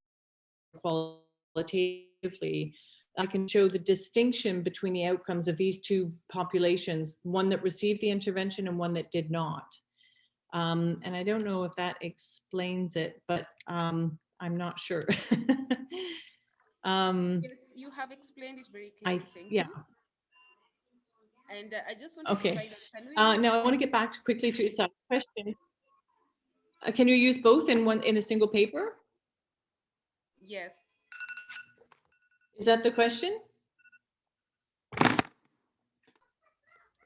qualitatively, I can show the distinction between the outcomes of these two populations, one that received the intervention and one that did not. And I don't know if that explains it, but I'm not sure.
Yes, you have explained it very clearly. Thank you. And I just want to find out, can we
now I want to get back quickly to its question. Can you use both in a single paper?
Yes.
Is that the question?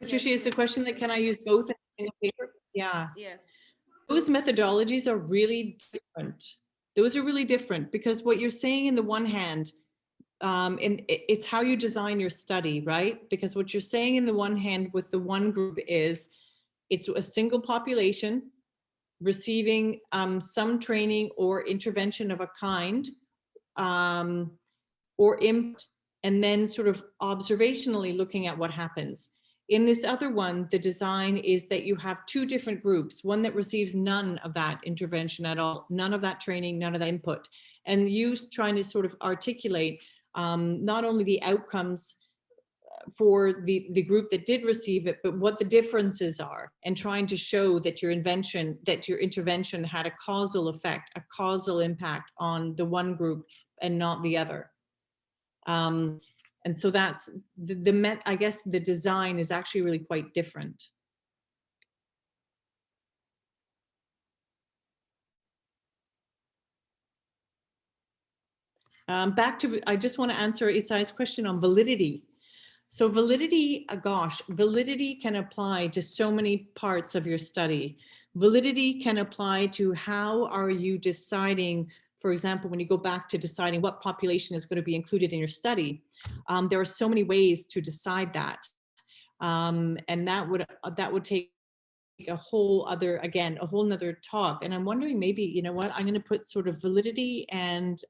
Patricia, is the question that can I use both in a single paper? Yeah.
Yes.
Those methodologies are really different. Those are really different because what you're saying in the one hand, and it's how you design your study, right? Because what you're saying in the one hand with the one group is it's a single population receiving some training or intervention of a kind or input, and then sort of observationally looking at what happens. In this other one, the design is that you have two different groups, one that receives none of that intervention at all, none of that training, none of that input, and you trying to sort of articulate not only the outcomes for the group that did receive it, but what the differences are, and trying to show that your intervention had a causal effect, a causal impact on the one group and not the other. And so that's I guess the design is actually really quite different. Back to, I just want to answer Itzai's question on validity. So validity, gosh, validity can apply to so many parts of your study. Validity can apply to how are you deciding, for example, when you go back to deciding what population is going to be included in your study, there are so many ways to decide that. And that would take a whole other, again, a whole nother talk. And I'm wondering, maybe, you know what, I'm going to put sort of validity and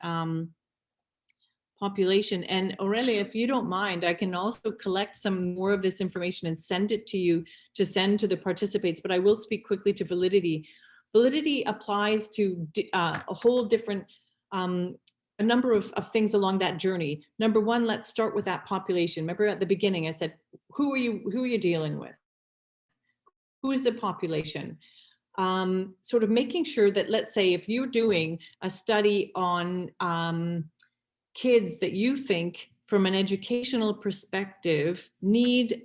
population. And Aurelia, if you don't mind, I can also collect some more of this information and send it to you to send to the participants, but I will speak quickly to validity. Validity applies to a whole different, a number of things along that journey. Number one, let's start with that population. Remember at the beginning, I said, who are you dealing with? Who is the population? Sort of making sure that, let's say, if you're doing a study on kids that you think from an educational perspective need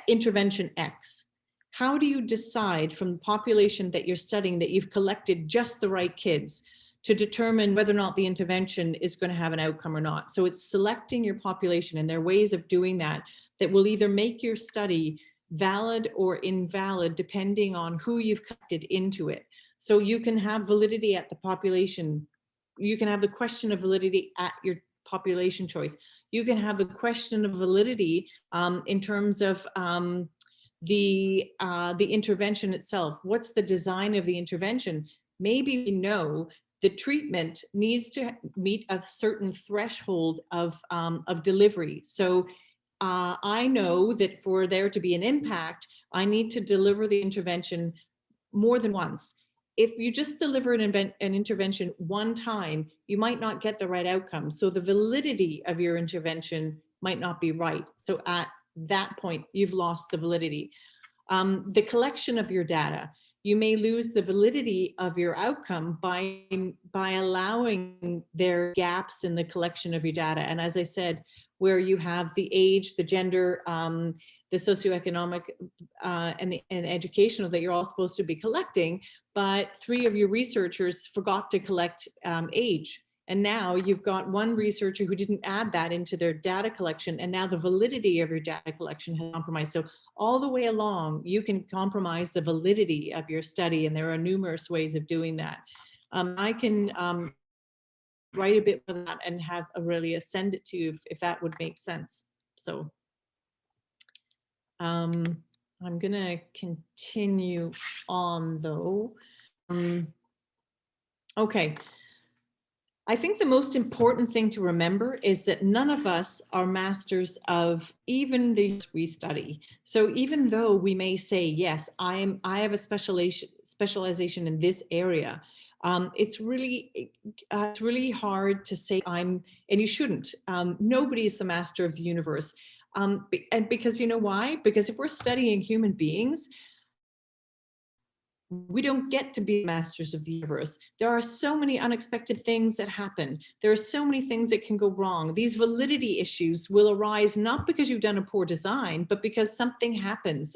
intervention X, how do you decide from the population that you're studying that you've collected just the right kids to determine whether or not the intervention is going to have an outcome or not? So it's selecting your population, and there are ways of doing that that will either make your study valid or invalid depending on who you've collected into it. So you can have validity at the population. You can have the question of validity at your population choice. You can have the question of validity in terms of the intervention itself. What's the design of the intervention? Maybe we know the treatment needs to meet a certain threshold of delivery. So I know that for there to be an impact, I need to deliver the intervention more than once. If you just deliver an intervention one time, you might not get the right outcome. So the validity of your intervention might not be right. So at that point, you've lost the validity. The collection of your data, you may lose the validity of your outcome by allowing there gaps in the collection of your data. And as I said, where you have the age, the gender, the socioeconomic and educational that you're all supposed to be collecting, but 3 of your researchers forgot to collect age. And now you've got one researcher who didn't add that into their data collection, and now the validity of your data collection has compromised. So all the way along, you can compromise the validity of your study, and there are numerous ways of doing that. I can write a bit of that and have Aurelia send it to you if that would make sense. So I'm gonna continue on though. Okay. I think the most important thing to remember is that none of us are masters of even the we study. So even though we may say, yes, I have a specialization in this area, it's really hard to say and you shouldn't. Nobody is the master of the universe. And because you know why? Because if we're studying human beings, we don't get to be masters of the universe. There are so many unexpected things that happen. There are so many things that can go wrong. These validity issues will arise not because you've done a poor design, but because something happens.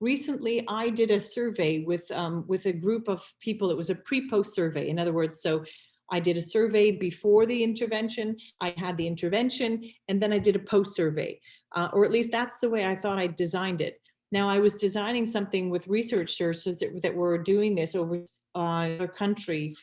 Recently, I did a survey with a group of people. It was a pre-post survey. In other words, so I did a survey before the intervention, I had the intervention, and then I did a post survey, or at least that's the way I thought I designed it. Now, I was designing something with researchers that were doing this over the country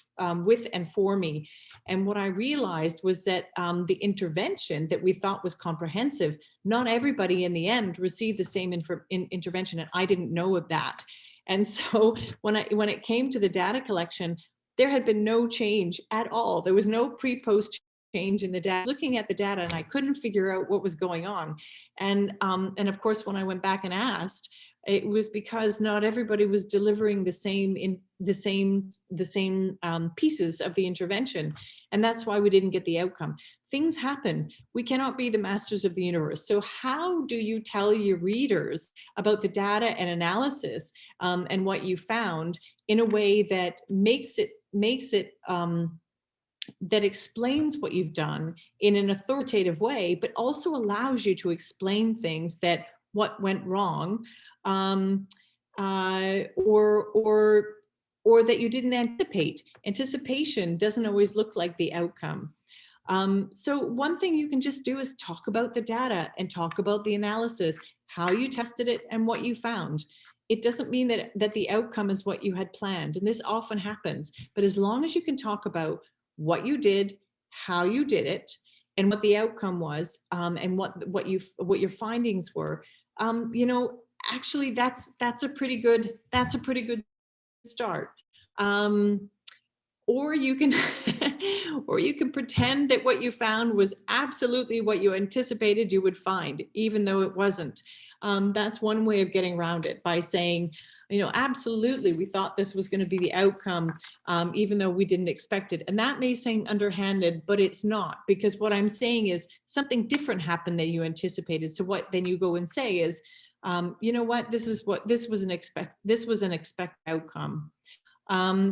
with and for me. And what I realized was that the intervention that we thought was comprehensive, not everybody in the end received the same intervention, and I didn't know of that. And so when it came to the data collection, there had been no change at all. There was no pre-post change in the data, looking at the data, and I couldn't figure out what was going on. And of course, when I went back and asked, it was because not everybody was delivering the same pieces of the intervention. And that's why we didn't get the outcome. Things happen. We cannot be the masters of the universe. So how do you tell your readers about the data and analysis and what you found in a way that makes it that explains what you've done in an authoritative way, but also allows you to explain things that what went wrong, or that you didn't anticipate. Anticipation doesn't always look like the outcome. So one thing you can just do is talk about the data and talk about the analysis, how you tested it and what you found. It doesn't mean that the outcome is what you had planned, and this often happens, but as long as you can talk about what you did, how you did it, and what the outcome was, and what your findings were, you know, actually that's a pretty good start. Or you can or you can pretend that what you found was absolutely what you anticipated you would find, even though it wasn't. That's one way of getting around it, by saying, you know, absolutely, we thought this was going to be the outcome, even though we didn't expect it. And that may seem underhanded, but it's not, because what I'm saying is something different happened than you anticipated. So what then you go and say is, you know what, this was an expected outcome,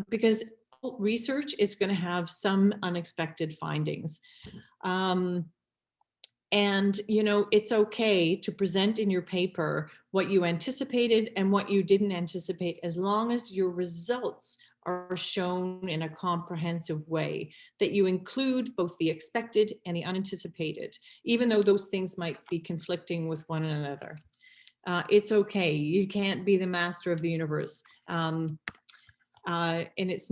because research is going to have some unexpected findings. And, you know, it's okay to present in your paper what you anticipated and what you didn't anticipate, as long as your results are shown in a comprehensive way, that you include both the expected and the unanticipated, even though those things might be conflicting with one another. It's okay. You can't be the master of the universe. And it's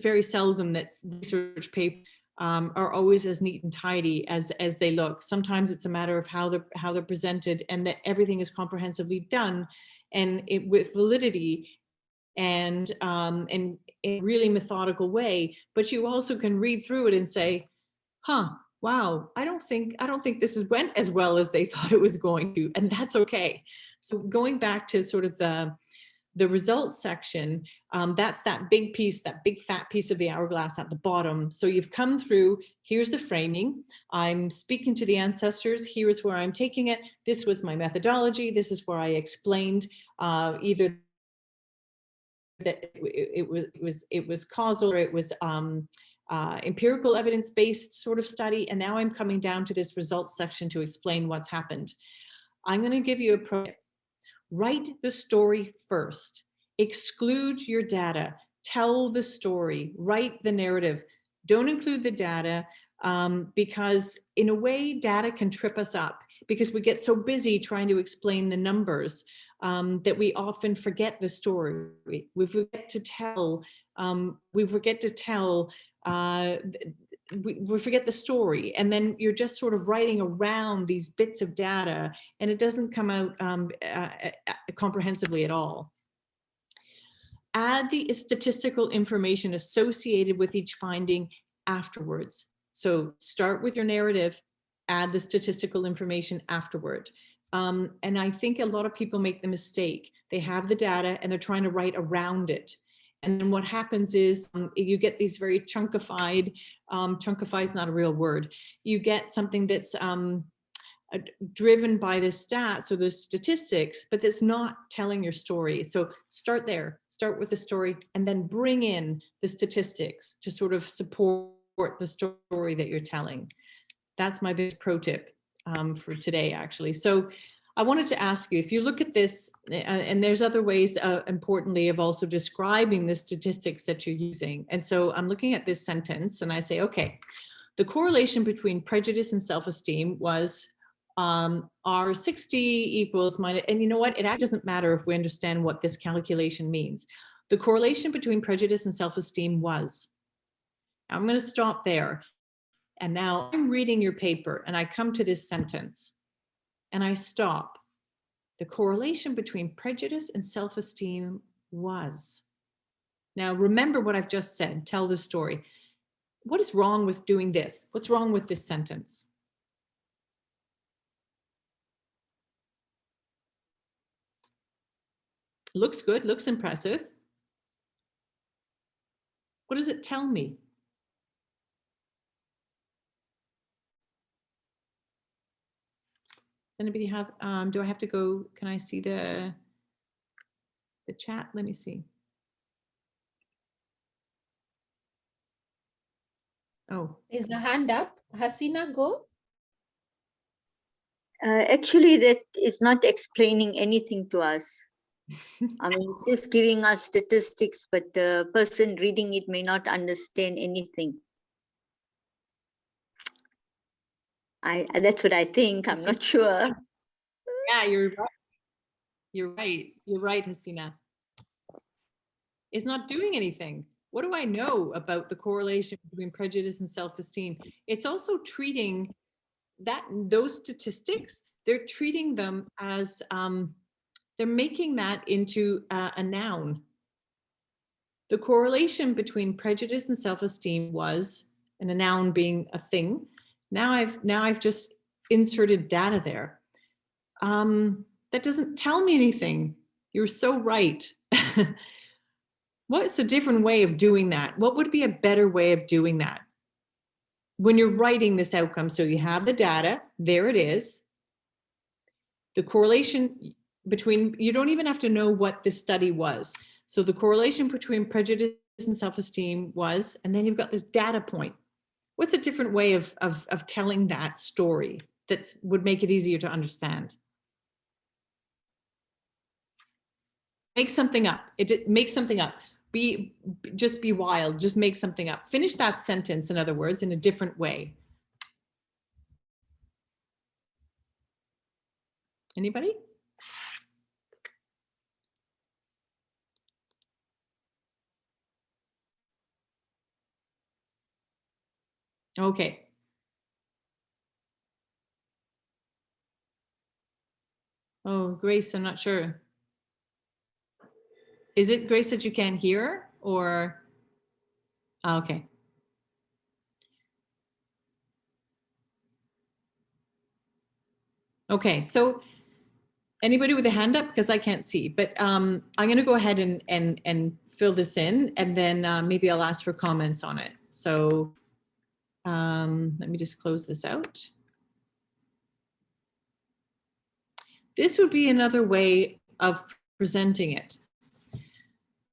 very seldom that research papers are always as neat and tidy as they look. Sometimes it's a matter of how they're presented, and that everything is comprehensively done, and with validity, and in a really methodical way. But you also can read through it and say, huh, wow, I don't think this went as well as they thought it was going to, and that's okay. So going back to sort of the results section, that's that big piece, that big fat piece of the hourglass at the bottom. So you've come through, here's the framing, I'm speaking to the ancestors, here's where I'm taking it, this was my methodology, this is where I explained either that it was causal, or it was empirical evidence-based sort of study, and now I'm coming down to this results section to explain what's happened. I'm going to give you a pro tip. Write the story first. Exclude your data. Tell the story. Write the narrative. Don't include the data, because in a way, data can trip us up, because we get so busy trying to explain the numbers that we often forget the story. We forget to tell. We forget the story, and then you're just sort of writing around these bits of data, and it doesn't come out comprehensively at all. Add the statistical information associated with each finding afterwards. So start with your narrative, add the statistical information afterward. And I think a lot of people make the mistake. They have the data and they're trying to write around it. And then what happens is you get these very chunkified, chunkify is not a real word. You get something that's driven by the stats or the statistics, but that's not telling your story. So start there, start with the story, and then bring in the statistics to sort of support the story that you're telling. That's my big pro tip for today, actually. So I wanted to ask you, if you look at this, and there's other ways, importantly, of also describing the statistics that you're using. And so I'm looking at this sentence and I say, okay, the correlation between prejudice and self-esteem was R60 equals minus, and you know what? It actually doesn't matter if we understand what this calculation means. The correlation between prejudice and self-esteem was. I'm going to stop there. And now I'm reading your paper and I come to this sentence. And I stop. The correlation between prejudice and self-esteem was. Now, remember what I've just said, tell the story. What is wrong with doing this? What's wrong with this sentence? Looks good, looks impressive. What does it tell me? Does anybody have, do I have to go, can I see the chat? Let me see. Oh.
There's a hand up. Hasina, go.
Actually, that is not explaining anything to us. I mean, it's just giving us statistics, but the person reading it may not understand anything. That's what I think. I'm not sure.
Yeah, you're right. You're right. You're right, Hasina. It's not doing anything. What do I know about the correlation between prejudice and self-esteem? It's also treating those statistics, they're treating them as, they're making that into a noun. The correlation between prejudice and self-esteem was, and a noun being a thing. Now I've just inserted data there. That doesn't tell me anything. You're so right. What's a different way of doing that? What would be a better way of doing that? When you're writing this outcome, so you have the data, there it is. The correlation between, you don't even have to know what the study was. So the correlation between prejudice and self-esteem was, and then you've got this data point. What's a different way of telling that story that would make it easier to understand? Make something up. Make something up. Just be wild. Just make something up. Finish that sentence, in other words, in a different way. Anybody? Okay. Oh, Grace, I'm not sure. Is it, Grace, that you can't hear, or? Oh, okay. Okay, so anybody with a hand up, because I can't see, but I'm going to go ahead and fill this in, and then maybe I'll ask for comments on it. So let me just close this out. This would be another way of presenting it.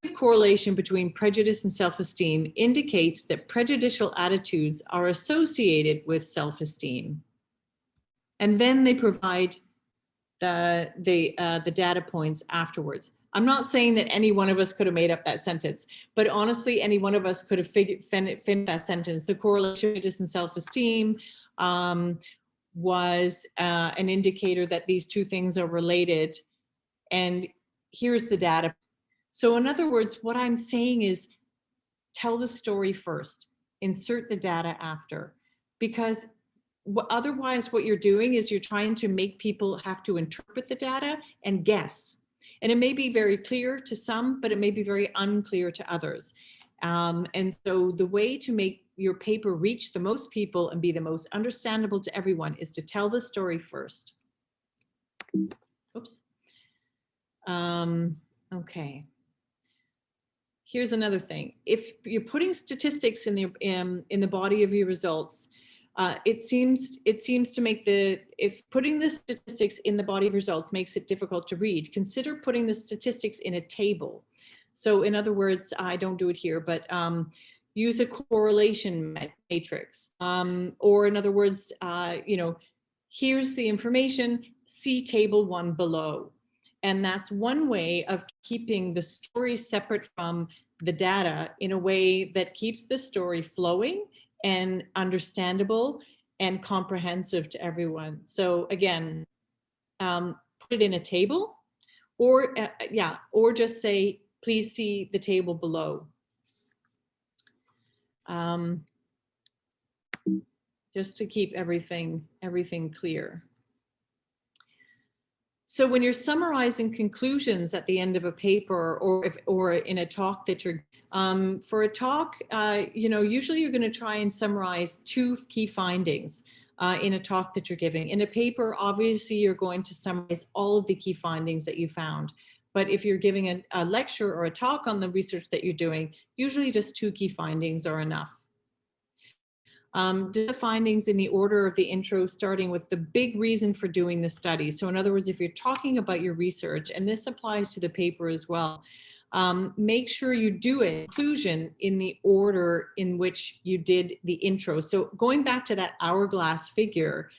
The correlation between prejudice and self-esteem indicates that prejudicial attitudes are associated with self-esteem. And then they provide the data points afterwards. I'm not saying that any one of us could have made up that sentence, but honestly, any one of us could have finished that sentence. The correlation between prejudice and self-esteem was an indicator that these two things are related. And here's the data. So in other words, what I'm saying is tell the story first, insert the data after, because otherwise what you're doing is you're trying to make people have to interpret the data and guess. And it may be very clear to some, but it may be very unclear to others. And so the way to make your paper reach the most people and be the most understandable to everyone is to tell the story first. Oops. Okay. Here's another thing. If you're putting statistics in the body of your results, it seems to make if putting the statistics in the body of results makes it difficult to read, consider putting the statistics in a table. So in other words, I don't do it here, but use a correlation matrix. Or in other words, here's the information, see table 1 below. And that's one way of keeping the story separate from the data in a way that keeps the story flowing and understandable and comprehensive to everyone. So again, put it in a table, or or just say, please see the table below. Just to keep everything clear. So when you're summarizing conclusions at the end of a paper, or in a talk that you're, for a talk, usually you're going to try and summarize 2 key findings in a talk that you're giving. In a paper, obviously you're going to summarize all of the key findings that you found. But if you're giving a lecture or a talk on the research that you're doing, usually just 2 key findings are enough. Do the findings in the order of the intro, starting with the big reason for doing the study. So in other words, if you're talking about your research, and this applies to the paper as well, make sure you do a conclusion in the order in which you did the intro. So going back to that hourglass figure,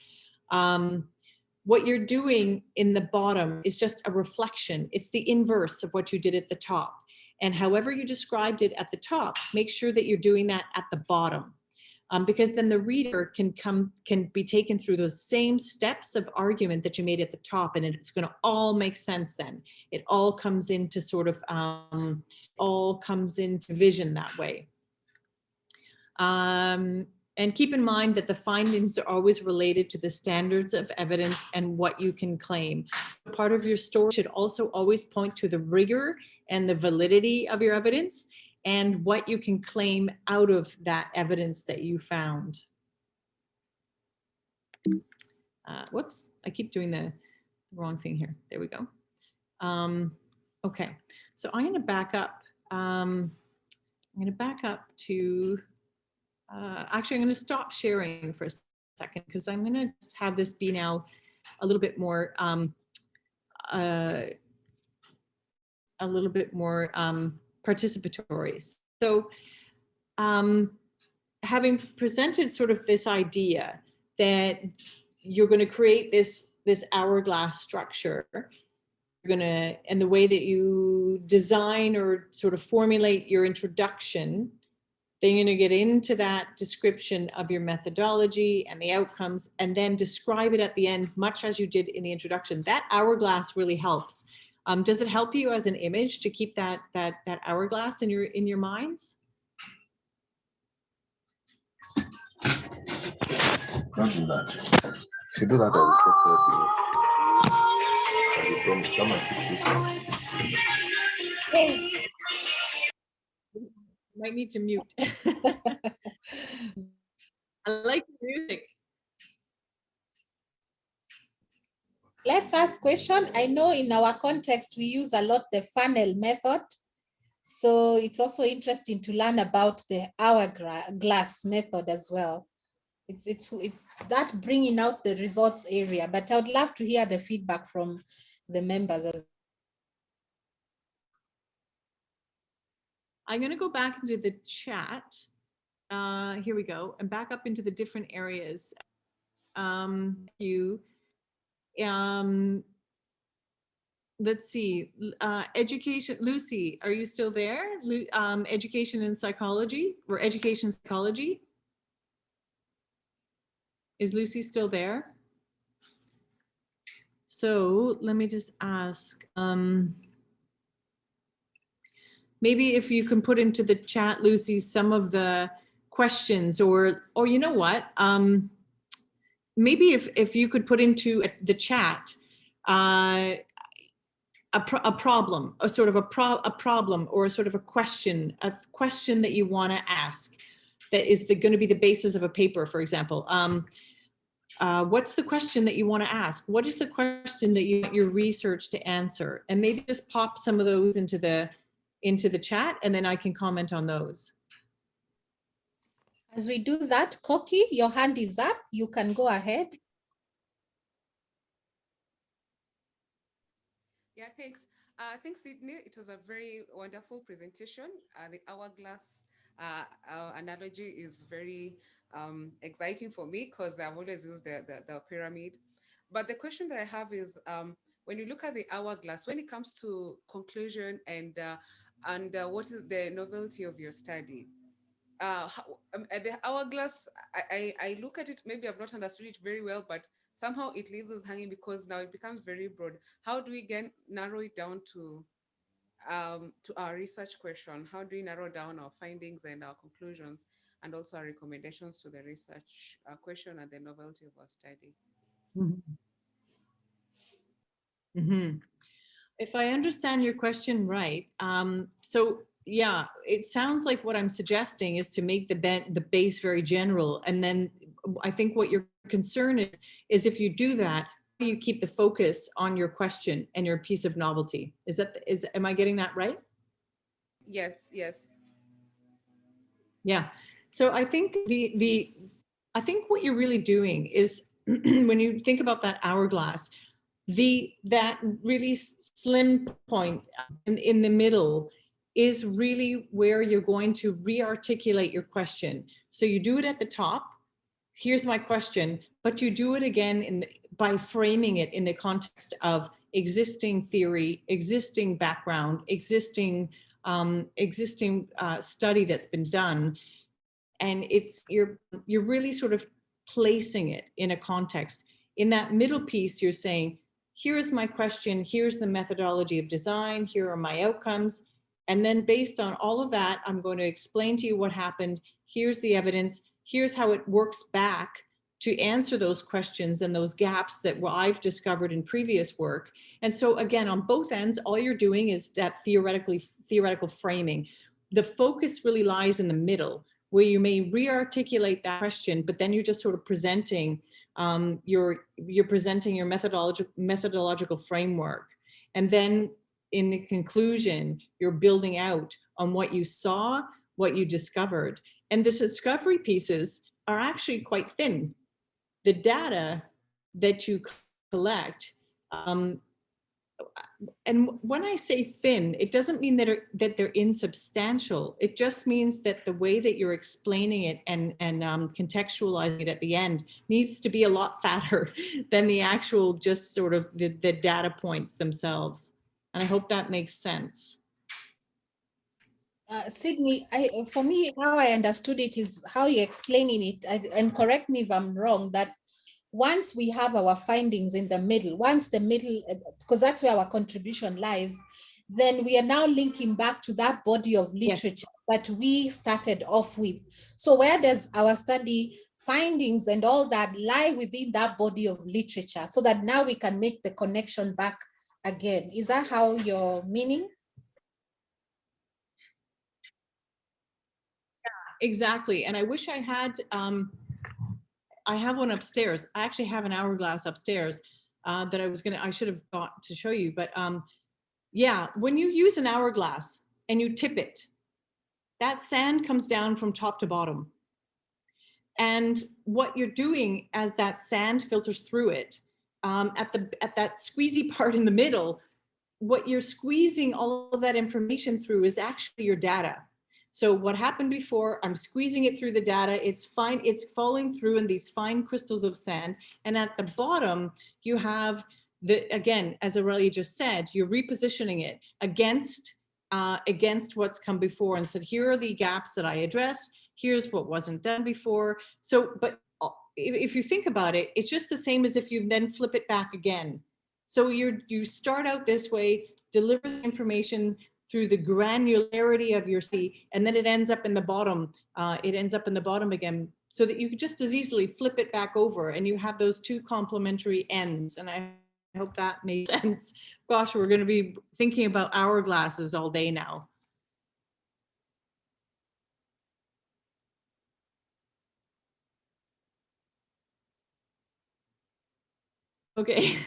what you're doing in the bottom is just a reflection. It's the inverse of what you did at the top. And however you described it at the top, make sure that you're doing that at the bottom. Because then the reader can be taken through those same steps of argument that you made at the top, and it's going to all make sense then. It all comes into sort of, all comes into vision that way. And keep in mind that the findings are always related to the standards of evidence and what you can claim. Part of your story should also always point to the rigor and the validity of your evidence, and what you can claim out of that evidence that you found. Whoops, I keep doing the wrong thing here. There we go. Okay, so I'm gonna back up. I'm gonna back up to, actually I'm gonna stop sharing for a second, because I'm gonna have this be now a little bit more, participatory. So having presented sort of this idea that you're going to create this hourglass structure, you're going to, and the way that you design or sort of formulate your introduction, then you're going to get into that description of your methodology and the outcomes, and then describe it at the end, much as you did in the introduction. That hourglass really helps. Does it help you as an image to keep that hourglass in your minds?
Don't do that. If you do that, I will talk to you. Come and fix this.
Might need to mute. I like the music.
Let's ask question. I know in our context, we use a lot the funnel method. So it's also interesting to learn about the hourglass method as well. It's that bringing out the results area, but I would love to hear the feedback from the members.
I'm going to go back into the chat. Here we go, and back up into the different areas. Let's see, education, Lucy, are you still there? Education and psychology, or education psychology? Is Lucy still there? So let me just ask, maybe if you can put into the chat, Lucy, some of the questions, or you know what, maybe if you could put into the chat a problem, a sort of a problem, or a sort of a question that you want to ask, that is going to be the basis of a paper, for example. What's the question that you want to ask? What is the question that you want your research to answer? And maybe just pop some of those into the chat, and then I can comment on those.
As we do that, Koki, your hand is up. You can go ahead.
Yeah, thanks. Thanks, Sydney. It was a very wonderful presentation. The hourglass analogy is very exciting for me, because I've always used the pyramid. But the question that I have is, when you look at the hourglass, when it comes to conclusion and what is the novelty of your study? The hourglass, I look at it, maybe I've not understood it very well, but somehow it leaves us hanging, because now it becomes very broad. How do we narrow it down to our research question? How do we narrow down our findings and our conclusions, and also our recommendations to the research question and the novelty of our study?
Mm-hmm. If I understand your question right, so yeah, it sounds like what I'm suggesting is to make the base very general, and then I think what your concern is if you do that, you keep the focus on your question and your piece of novelty. Am I getting that right?
Yes, yes.
Yeah. So I think I think what you're really doing is when you think about that hourglass, that really slim point in the middle is really where you're going to re-articulate your question. So you do it at the top. Here's my question, but you do it again by framing it in the context of existing theory, existing background, existing study that's been done, and you're really sort of placing it in a context. In that middle piece, you're saying, here's my question, here's the methodology of design, here are my outcomes, and then based on all of that, I'm going to explain to you what happened, here's the evidence, here's how it works back to answer those questions and those gaps that I've discovered in previous work. And so again, on both ends, all you're doing is that theoretical framing. The focus really lies in the middle, where you may re-articulate that question, but then you're just sort of presenting you're presenting your methodological framework. And then in the conclusion, you're building out on what you saw, what you discovered. And the discovery pieces are actually quite thin. The data that you collect, and when I say thin, it doesn't mean that they're insubstantial. It just means that the way that you're explaining it and contextualizing it at the end needs to be a lot fatter than the actual just sort of the data points themselves. And I hope that makes sense.
Sydney, for me, how I understood it is how you're explaining it, and correct me if I'm wrong, that once we have our findings in the middle, because that's where our contribution lies, then we are now linking back to that body of literature that we started off with. So where does our study findings and all that lie within that body of literature, so that now we can make the connection back again? Is that how you're meaning?
Yeah, exactly. And I wish I had, I have one upstairs. I actually have an hourglass upstairs that I should have got to show you. But yeah, when you use an hourglass and you tip it, that sand comes down from top to bottom. And what you're doing as that sand filters through it, at that squeezy part in the middle, what you're squeezing all of that information through is actually your data. So what happened before, I'm squeezing it through the data, it's falling through in these fine crystals of sand. And at the bottom, you have again, as Aurelia just said, you're repositioning it against what's come before and said, here are the gaps that I addressed, here's what wasn't done before. So, but if you think about it, it's just the same as if you then flip it back again. So you start out this way, deliver the information through the granularity of your C, and then it ends up in the bottom. It ends up in the bottom again, so that you could just as easily flip it back over, and you have those two complementary ends. And I hope that made sense. Gosh, we're going to be thinking about hourglasses all day now. Okay.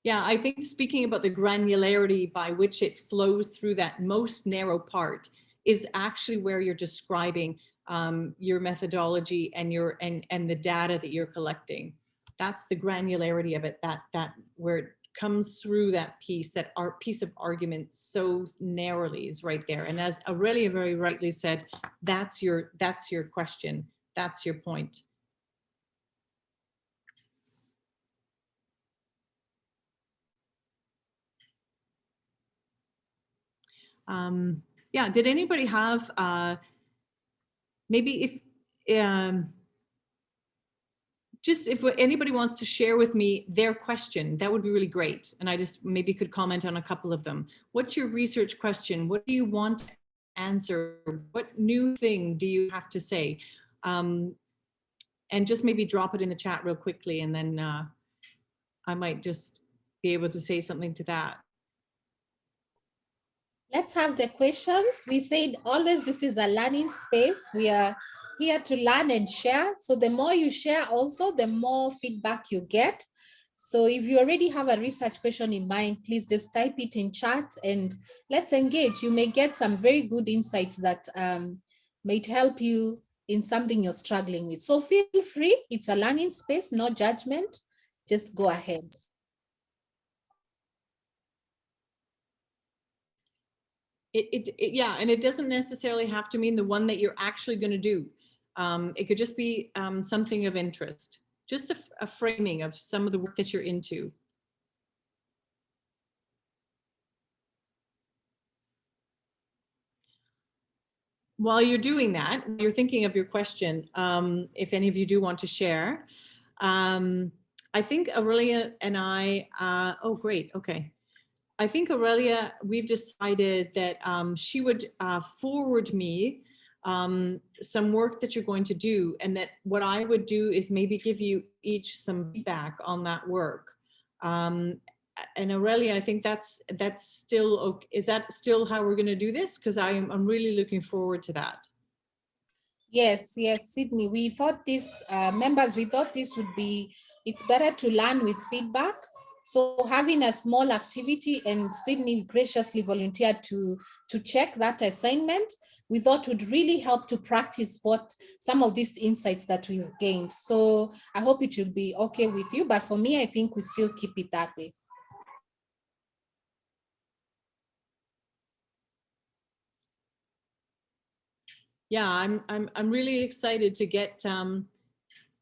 Yeah, I think speaking about the granularity by which it flows through that most narrow part is actually where you're describing your methodology and the data that you're collecting. That's the granularity of it, that where it comes through that piece, that piece of argument so narrowly is right there. And as Aurelia very rightly said, that's your question, that's your point. Yeah, did anybody have, maybe if, just if anybody wants to share with me their question, that would be really great. And I just maybe could comment on a couple of them. What's your research question? What do you want to answer? What new thing do you have to say? And just maybe drop it in the chat real quickly, and then I might just be able to say something to that.
Let's have the questions. We said always this is a learning space. We are here to learn and share. So the more you share also, the more feedback you get. So if you already have a research question in mind, please just type it in chat and let's engage. You may get some very good insights that might help you in something you're struggling with. So feel free, it's a learning space, no judgment, just go ahead.
Yeah, and it doesn't necessarily have to mean the one that you're actually going to do. It could just be something of interest, just a framing of some of the work that you're into. While you're doing that, you're thinking of your question, if any of you do want to share. I think Aurelia and I, oh great, okay. I think Aurelia, we've decided that she would forward me some work that you're going to do, and that what I would do is maybe give you each some feedback on that work. And Aurelia, I think that's still okay. Is that still how we're going to do this? Because I'm really looking forward to that.
Yes, Sydney, we thought this, members, we thought this would be, it's better to learn with feedback. So having a small activity, and Sydney graciously volunteered to check that assignment, we thought would really help to practice what some of these insights that we've gained. So I hope it will be okay with you, but for me, I think we still keep it that way.
Yeah, I'm really excited to get,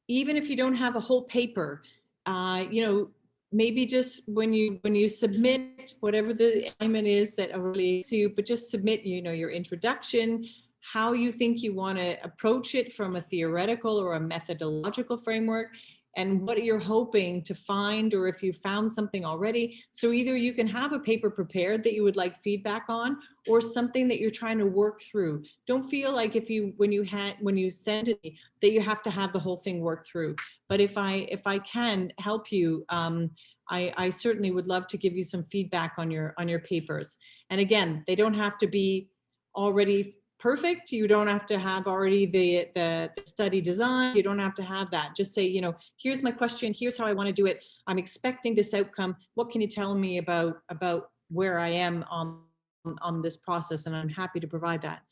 even if you don't have a whole paper, you know, maybe just when you submit whatever the assignment is that relates to you, but just submit, you know, your introduction, how you think you want to approach it from a theoretical or a methodological framework, and what you're hoping to find, or if you found something already. So either you can have a paper prepared that you would like feedback on, or something that you're trying to work through. Don't feel like when you send it that you have to have the whole thing worked through. But if I can help you, I certainly would love to give you some feedback on your papers. And again, they don't have to be already perfect. You don't have to have already the study design. You don't have to have that. Just say, you know, here's my question. Here's how I want to do it. I'm expecting this outcome. What can you tell me about where I am on this process? And I'm happy to provide that.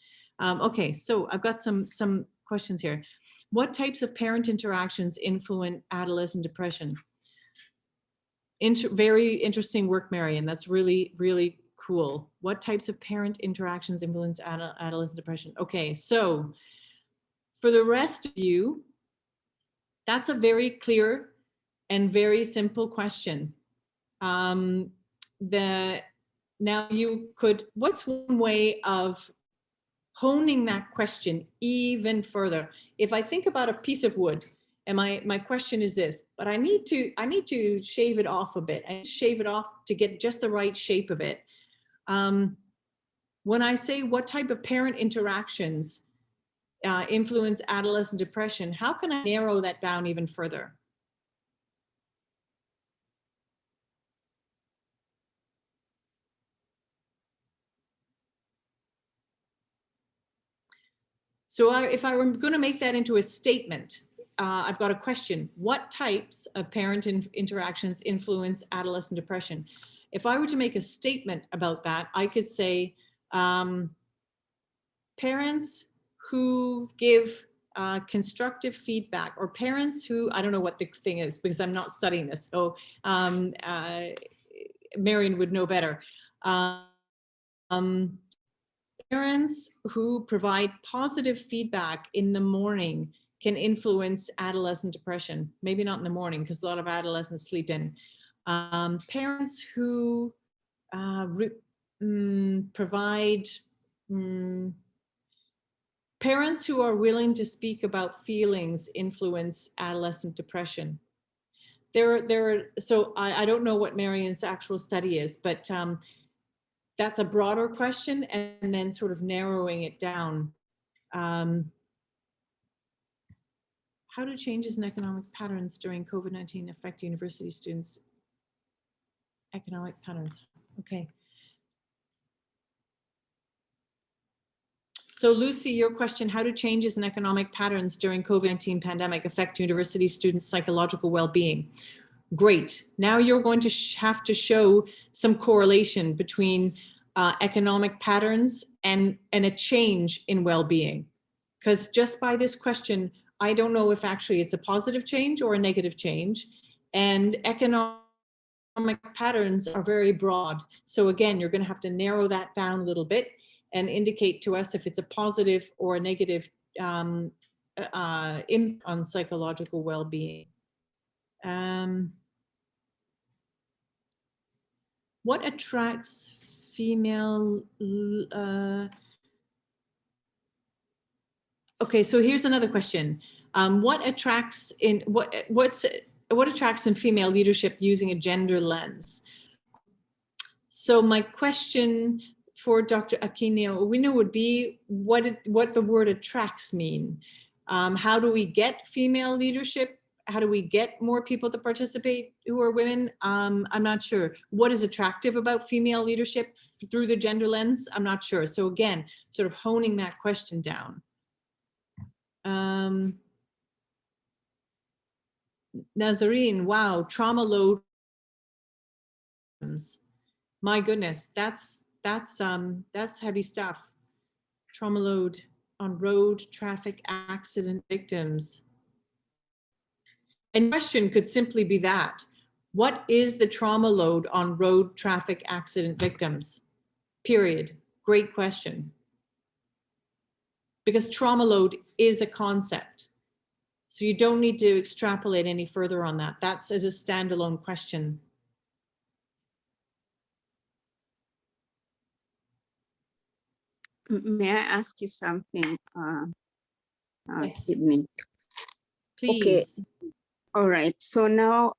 Okay, so I've got some questions here. What types of parent interactions influence adolescent depression? Very interesting work, Marion. That's really, really cool. What types of parent interactions influence adolescent depression? Okay, so for the rest of you, that's a very clear and very simple question. Now you could, what's one way of honing that question even further? If I think about a piece of wood, and my question is this, but I need to shave it off a bit. I need to shave it off to get just the right shape of it. When I say what type of parent interactions influence adolescent depression, how can I narrow that down even further? So if I were going to make that into a statement, I've got a question. What types of parent interactions influence adolescent depression? If I were to make a statement about that, I could say parents who give constructive feedback, or parents who, I don't know what the thing is because I'm not studying this. So Marion would know better. Parents who provide positive feedback in the morning can influence adolescent depression. Maybe not in the morning because a lot of adolescents sleep in. Parents who provide, parents who are willing to speak about feelings influence adolescent depression. So I don't know what Marion's actual study is, but that's a broader question, and then sort of narrowing it down. How do changes in economic patterns during COVID-19 affect university students? Economic patterns. Okay. So Lucy, your question, how do changes in economic patterns during COVID-19 pandemic affect university students' psychological well-being? Great. Now you're going to have to show some correlation between economic patterns and a change in well-being. Because just by this question, I don't know if actually it's a positive change or a negative change. And economic patterns are very broad. So again, you're going to have to narrow that down a little bit and indicate to us if it's a positive or a negative impact on psychological well-being. What attracts female? Okay, so here's another question. What attracts in what attracts in female leadership using a gender lens? So my question for Dr. Aquino would be what the word attracts mean. How do we get female leadership? How do we get more people to participate who are women? I'm not sure. What is attractive about female leadership through the gender lens? I'm not sure. So again, sort of honing that question down. Nazarene, wow, trauma load. My goodness, that's heavy stuff. Trauma load on road traffic accident victims. And question could simply be that. What is the trauma load on road traffic accident victims? Period. Great question. Because trauma load is a concept. So you don't need to extrapolate any further on that. That's as a standalone question.
May I ask you something,
Yes.
Sydney?
Please.
Okay. All right. So now,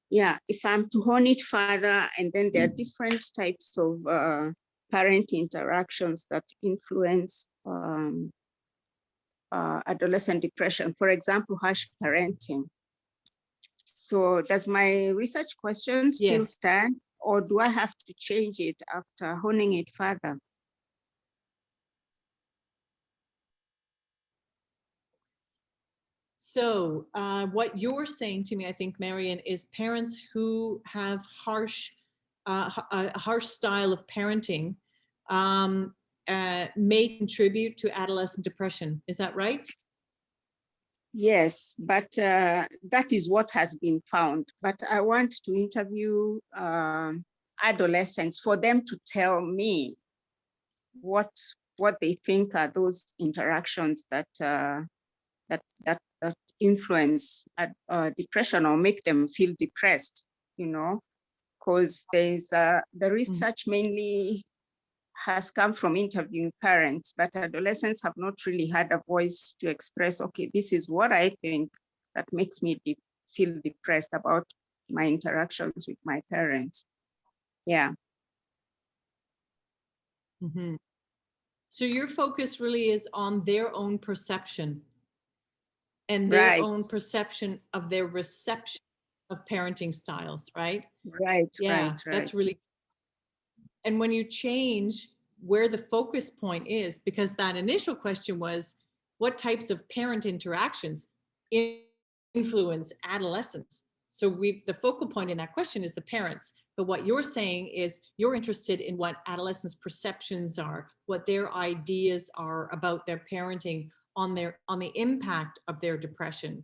yeah, if I'm to hone it further, and then there are different types of parent interactions that influence adolescent depression. For example, harsh parenting. So does my research question still stand, or do I have to change it after honing it further?
So what you're saying to me, I think, Marian, is parents who have a harsh style of parenting may contribute to adolescent depression. Is that right?
Yes, but that is what has been found. But I want to interview adolescents for them to tell me what they think are those interactions that that influence depression or make them feel depressed. You know, because the research mainly has come from interviewing parents, but adolescents have not really had a voice to express, okay, this is what I think that makes me feel depressed about my interactions with my parents. Yeah.
Mm-hmm. So your focus really is on their own perception and their own perception of their reception of parenting styles, right?
Right,
yeah,
right.
That's really, and when you change where the focus point is, because that initial question was, what types of parent interactions influence adolescents? So the focal point in that question is the parents. But what you're saying is you're interested in what adolescents' perceptions are, what their ideas are about their parenting on the impact of their depression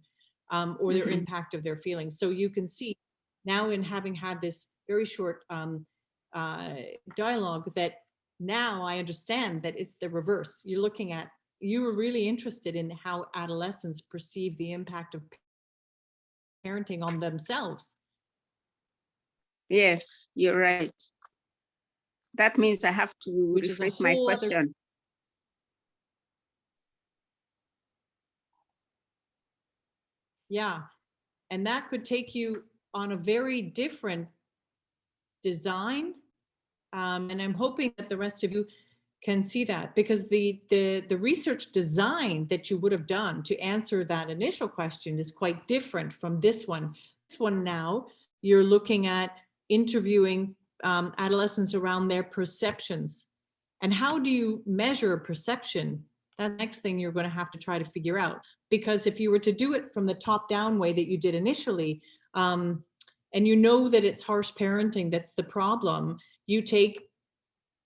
or their impact of their feelings. So you can see now, in having had this very short dialogue, that now I understand that it's the reverse. You're looking at, you were really interested in how adolescents perceive the impact of parenting on themselves.
Yes, you're right. That means I have to rephrase my question.
Yeah, and that could take you on a very different design. And I'm hoping that the rest of you can see that, because the research design that you would have done to answer that initial question is quite different from this one. This one now, you're looking at interviewing adolescents around their perceptions. And how do you measure perception? That's the next thing you're going to have to try to figure out. Because if you were to do it from the top-down way that you did initially, and you know that it's harsh parenting that's the problem, you take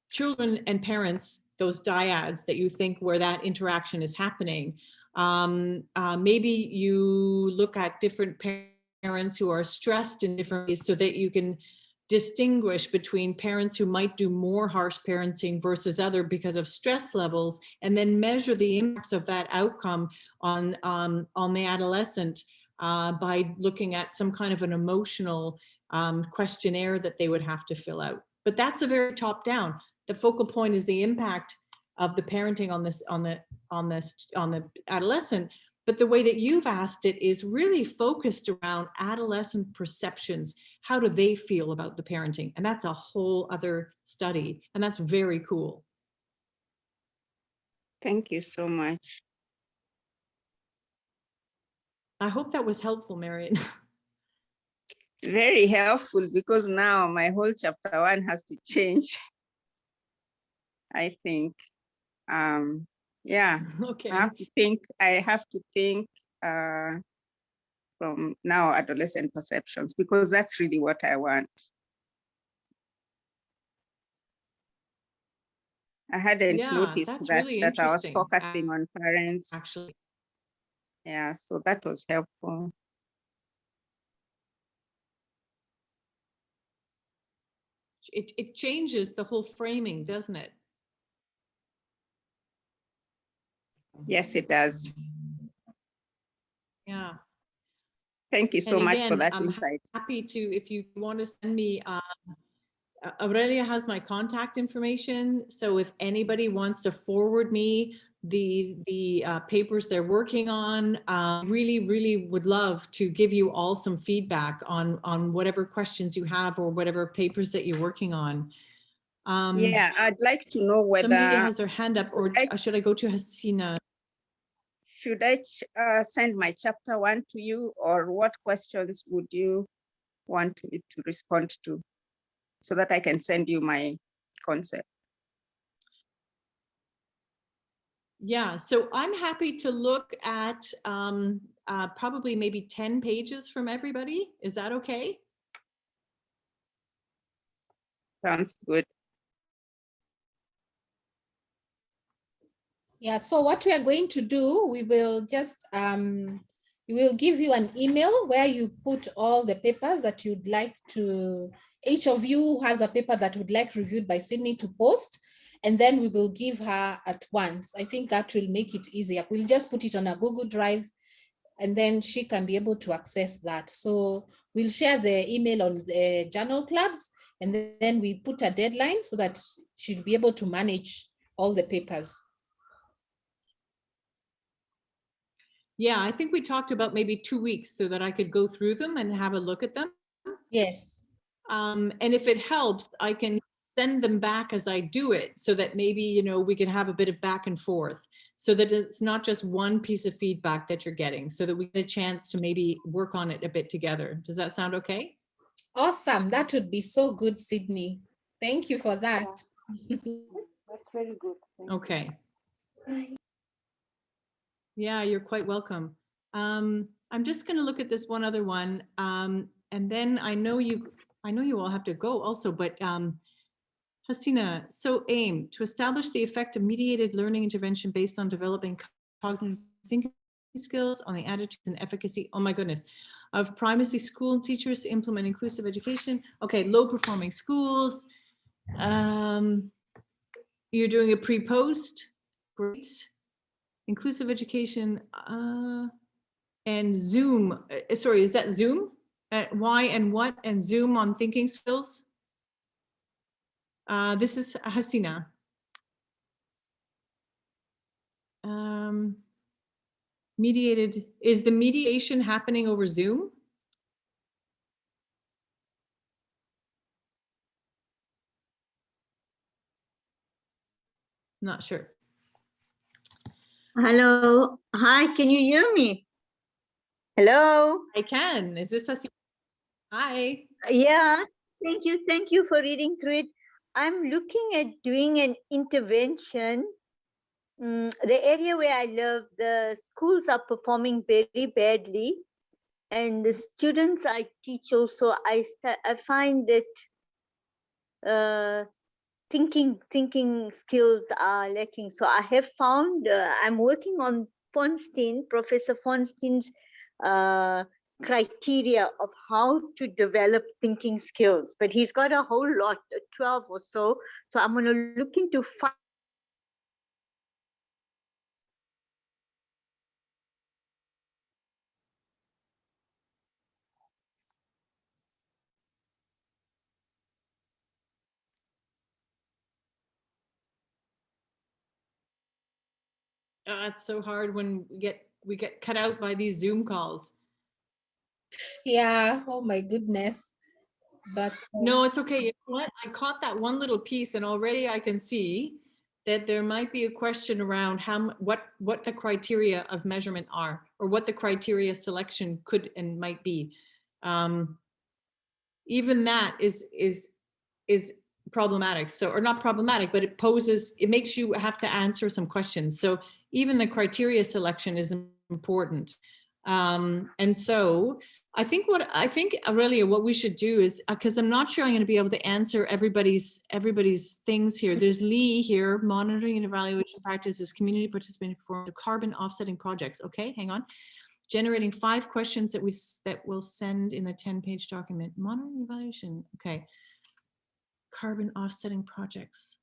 children and parents, those dyads that you think where that interaction is happening. Maybe you look at different parents who are stressed in different ways so that you can distinguish between parents who might do more harsh parenting versus other because of stress levels, and then measure the impacts of that outcome on the adolescent by looking at some kind of an emotional questionnaire that they would have to fill out. But that's a very top down. The focal point is the impact of the parenting on the adolescent. But the way that you've asked it is really focused around adolescent perceptions. How do they feel about the parenting? And that's a whole other study. And that's very cool.
Thank you so much.
I hope that was helpful, Marion.
Very helpful, because now my whole chapter 1 has to change, I think. Yeah,
Okay.
I have to think from now adolescent perceptions, because that's really what I want. I hadn't noticed that I was focusing on parents.
Actually.
Yeah, so that was helpful.
It changes the whole framing, doesn't it?
Yes, it does.
Yeah.
Thank you so much for that insight.
I'm happy to, if you want to send me, Aurelia has my contact information. So if anybody wants to forward me the papers they're working on, really would love to give you all some feedback on whatever questions you have or whatever papers that you're working on.
Yeah, I'd like to know whether
somebody has their hand up, or should I go to Hasina?
Should I send my chapter 1 to you, or what questions would you want me to respond to, so that I can send you my concept?
Yeah, so I'm happy to look at probably maybe 10 pages from everybody. Is that okay?
Sounds good.
Yeah, so what we are going to do, we will just, we will give you an email where you put all the papers that you'd like to, each of you has a paper that would like reviewed by Sydney to post, and then we will give her at once. I think that will make it easier. We'll just put it on a Google Drive, and then she can be able to access that. So we'll share the email on the journal clubs, and then we put a deadline so that she'll be able to manage all the papers.
Yeah, I think we talked about maybe 2 weeks so that I could go through them and have a look at them.
Yes.
And if it helps, I can send them back as I do it, so that maybe, you know, we can have a bit of back and forth, so that it's not just one piece of feedback that you're getting, so that we get a chance to maybe work on it a bit together. Does that sound okay?
Awesome. That would be so good, Sydney. Thank you for that.
Yeah. That's very good.
Okay. Yeah, you're quite welcome. I'm just going to look at this one other one, and then I know you all have to go also, but Hasina, so aim to establish the effect of mediated learning intervention based on developing cognitive thinking skills on the attitudes and efficacy, oh my goodness, of primary school teachers to implement inclusive education. Okay, low performing schools. You're doing a pre-post, great. Inclusive education, and Zoom, sorry, is that Zoom? Why and what, and Zoom on thinking skills? This is Hasina. Mediated, is the mediation happening over Zoom? Not sure.
Hello. Hi, can you hear me? Hello.
I can. Is this Hasina? Hi.
Yeah. Thank you for reading through it. I'm looking at doing an intervention. The area where I live, the schools are performing very badly, and the students I teach also, I find that thinking skills are lacking. So I have found, I'm working on Professor Fonstein's criteria of how to develop thinking skills, but he's got a whole lot, 12 or so. So I'm going to look into
It's so hard when we get cut out by these Zoom calls.
Yeah, oh my goodness. But
no, it's okay. You know what? I caught that one little piece, and already I can see that there might be a question around what the criteria of measurement are, or what the criteria selection could and might be. Even that is problematic. So, or not problematic, but it makes you have to answer some questions. So even the criteria selection is important. And so I think Aurelia, what we should do is, because I'm not sure I'm going to be able to answer everybody's things here. There's Lee here, monitoring and evaluation practices, community participation for carbon offsetting projects. Okay, hang on. Generating 5 questions that we'll send in the 10-page document. Monitoring and evaluation. Okay. Carbon offsetting projects.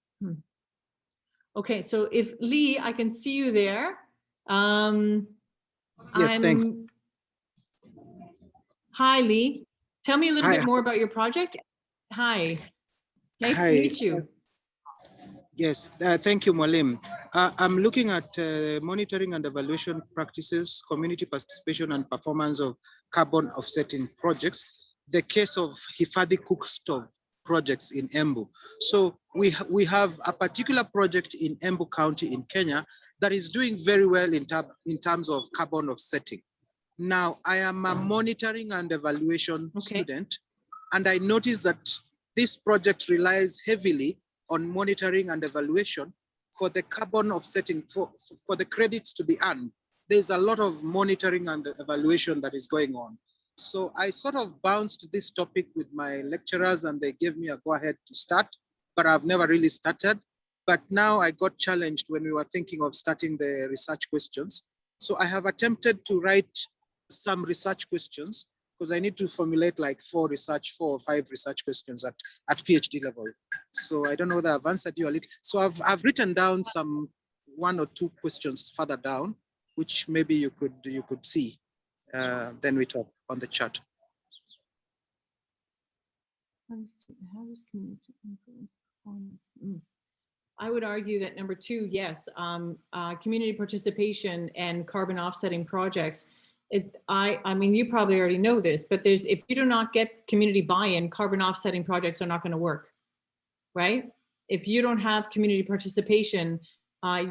Okay, so if Lee, I can see you there.
Yes, thanks.
Hi, Lee. Tell me a little bit more about your project. Hi. Nice to meet you.
Yes, thank you, Mwalim. I'm looking at monitoring and evaluation practices, community participation and performance of carbon offsetting projects. The case of Hifadhi Cook Stove projects in Embu. So we have a particular project in Embu County in Kenya that is doing very well in terms of carbon offsetting. Now, I am a monitoring and evaluation student, and I noticed that this project relies heavily on monitoring and evaluation for the carbon offsetting, for the credits to be earned. There's a lot of monitoring and evaluation that is going on. So I sort of bounced this topic with my lecturers and they gave me a go ahead to start, but I've never really started. But now I got challenged when we were thinking of starting the research questions. So I have attempted to write some research questions because I need to formulate like 4 or 5 research questions at PhD level. So I don't know whether I've answered you a little. So I've written down some 1 or 2 questions further down, which maybe you could see. Then we talk on the chat.
I would argue that number 2, yes, community participation and carbon offsetting projects is, I mean, you probably already know this, but if you do not get community buy-in, carbon offsetting projects are not going to work, right? If you don't have community participation,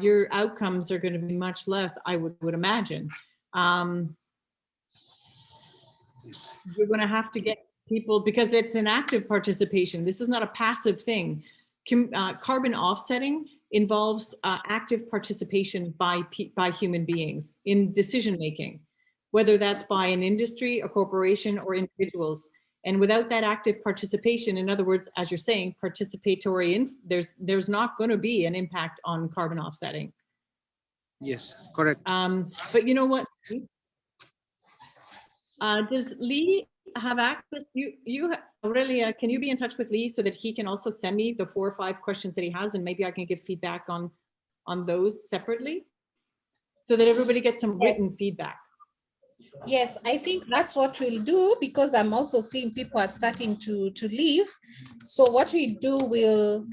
your outcomes are going to be much less, I would imagine. You're going to have to get people, because it's an active participation. This is not a passive thing. Carbon offsetting involves active participation by human beings in decision making, whether that's by an industry, a corporation, or individuals. And without that active participation, in other words, as you're saying, participatory, there's not going to be an impact on carbon offsetting.
Yes, correct.
But you know what? Does Lee have access? Aurelia, can you be in touch with Lee so that he can also send me the 4 or 5 questions that he has, and maybe I can give feedback on those separately so that everybody gets some written feedback?
Yes, I think that's what we'll do, because I'm also seeing people are starting to leave. So what we do, we'll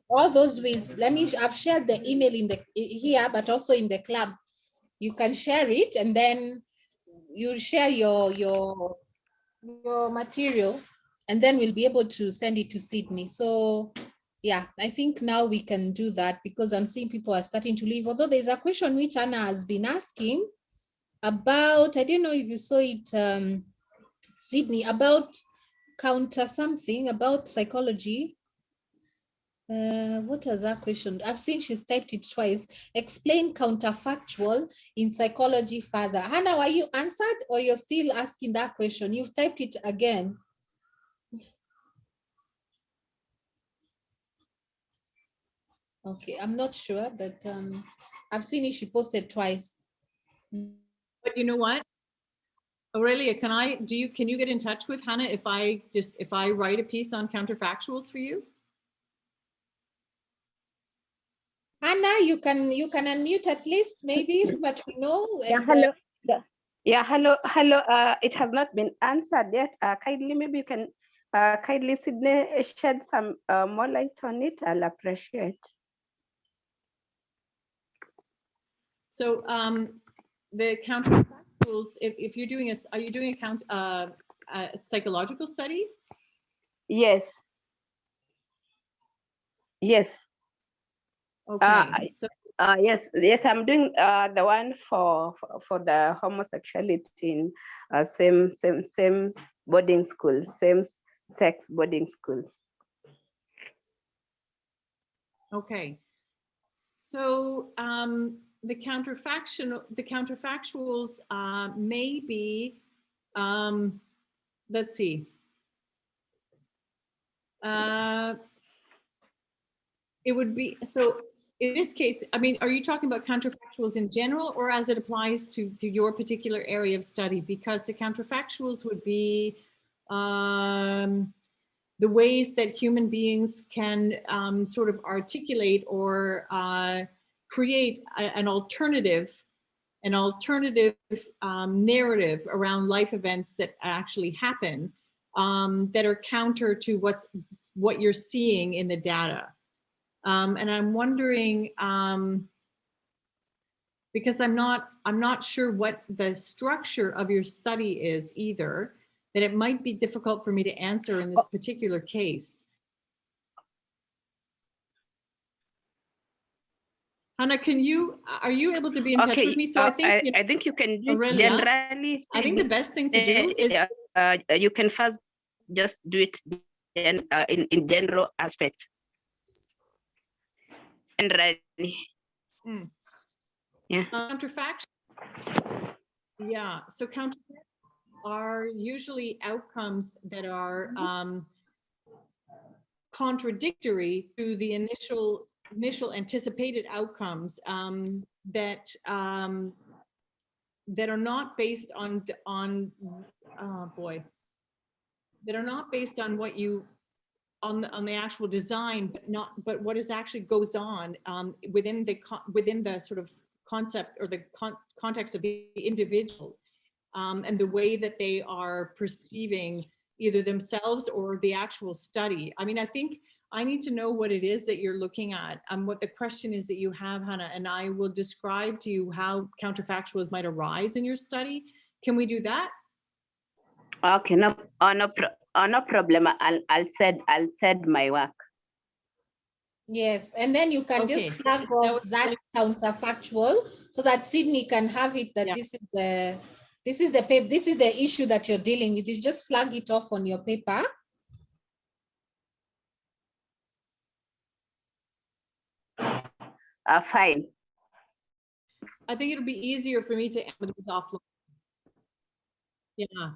all those with, I've shared the email here, but also in the club. You can share it, and then you share your material, and then we'll be able to send it to Sydney. So yeah, I think now we can do that, because I'm seeing people are starting to leave. Although there's a question which Anna has been asking about, I don't know if you saw it, Sydney, about counter something about psychology. What was that question? I've seen she's typed it twice. Explain counterfactual in psychology further. Hannah, are you answered or you're still asking that question? You've typed it again. Okay, I'm not sure, but I've seen it, she posted twice.
But you know what? Aurelia, can you get in touch with Hannah if I write a piece on counterfactuals for you?
Hannah, you can unmute at least, maybe, so that we know.
Yeah, hello. Yeah, hello. It has not been answered yet. Kindly, maybe you can kindly Sydney shed some more light on it. I'll appreciate.
So the counterfactuals, if you're doing are you doing a psychological study?
Yes. Yes.
Okay.
Yes, I'm doing the one for the homosexuality in same boarding schools, same sex boarding schools.
Okay. So the counterfactuals may be, let's see. It would be, so in this case, I mean, are you talking about counterfactuals in general or as it applies to your particular area of study? Because the counterfactuals would be the ways that human beings can sort of articulate or create an alternative narrative around life events that actually happen that are counter to what you're seeing in the data. And I'm wondering, because I'm not sure what the structure of your study is either, that it might be difficult for me to answer in this particular case. Hannah, are you able to be in touch with me? So I think
I think you can do it
Aurelia,
generally.
I think the best thing to do is
you can first just do it in general aspects. Generally. Yeah.
Counterfactual. Yeah. So counterfactual are usually outcomes that are contradictory to the initial anticipated outcomes that are not based on that are not based on what you on the actual design, but what is actually goes on within the sort of concept or the context of the individual and the way that they are perceiving either themselves or the actual study. I mean, I think I need to know what it is that you're looking at and what the question is that you have, Hannah, and I will describe to you how counterfactuals might arise in your study. Can we do that?
Okay, no problem. I'll send my work.
Yes, and then you can just flag off that counterfactual so that Sydney can have it that this is the issue that you're dealing with. You just flag it off on your paper.
Fine.
I think it'll be easier for me to answer these offline. Yeah.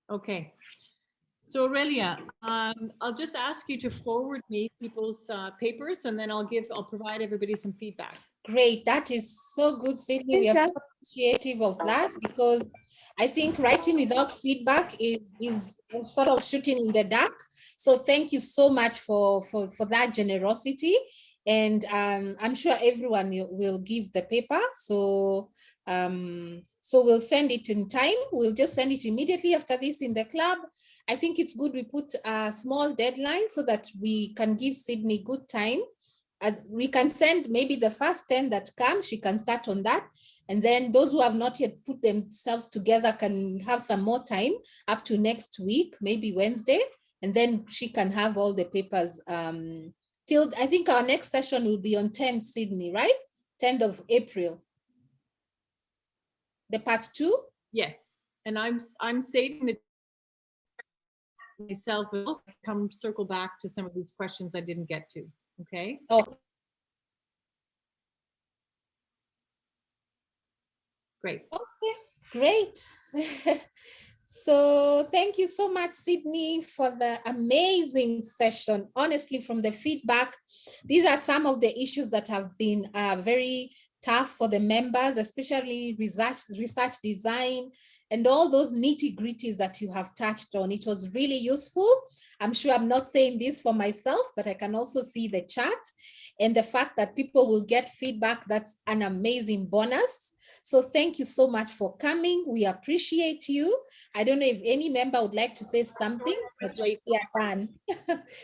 Okay. So Aurelia, I'll just ask you to forward me people's papers and then I'll provide everybody some feedback.
Great, that is so good, Sydney. We are so appreciative of that because I think writing without feedback is sort of shooting in the dark. So thank you so much for that generosity. And I'm sure everyone will give the paper. So we'll send it in time. We'll just send it immediately after this in the club. I think it's good we put a small deadline so that we can give Sydney good time. We can send maybe the first 10 that come, she can start on that. And then those who have not yet put themselves together can have some more time up to next week, maybe Wednesday. And then she can have all the papers till, I think our next session will be on 10th, Sydney, right? 10th of April. The part 2?
Yes, and I'm saving the myself. I'll come circle back to some of these questions I didn't get to. Okay.
Oh,
great.
Okay, great. So thank you so much, Sydney, for the amazing session. Honestly, from the feedback, these are some of the issues that have been very tough for the members, especially research design and all those nitty-gritties that you have touched on. It was really useful. I'm sure I'm not saying this for myself, but I can also see the chat and the fact that people will get feedback. That's an amazing bonus. So thank you so much for coming. We appreciate you. I don't know if any member would like to say something, but we are done.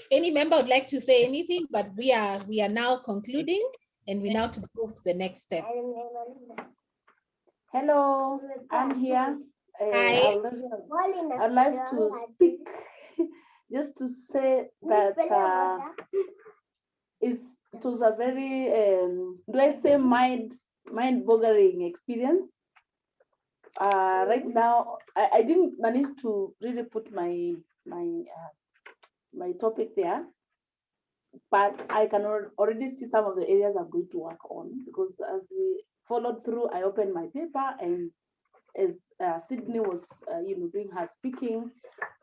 Any member would like to say anything, but we are now concluding and we now to move to the next step.
Hello, I'm here.
Hi.
I'd like to speak just to say that it was a very, do I say mind-boggling experience. Right now, I didn't manage to really put my topic there, but I can already see some of the areas I'm going to work on, because as we followed through, I opened my paper, and as Sydney was doing her speaking,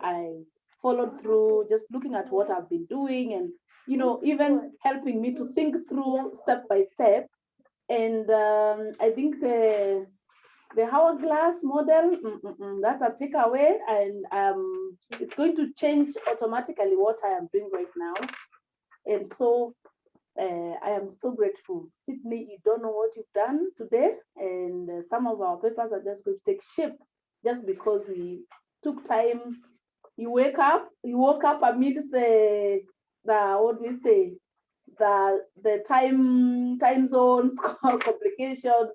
I followed through, just looking at what I've been doing, and even helping me to think through step by step. And I think the hourglass model, that's a takeaway, and it's going to change automatically what I am doing right now. And so I am so grateful. Sydney, you don't know what you've done today, and some of our papers are just going to take shape just because we took time. You woke up amidst the what do we say, the time zones complications,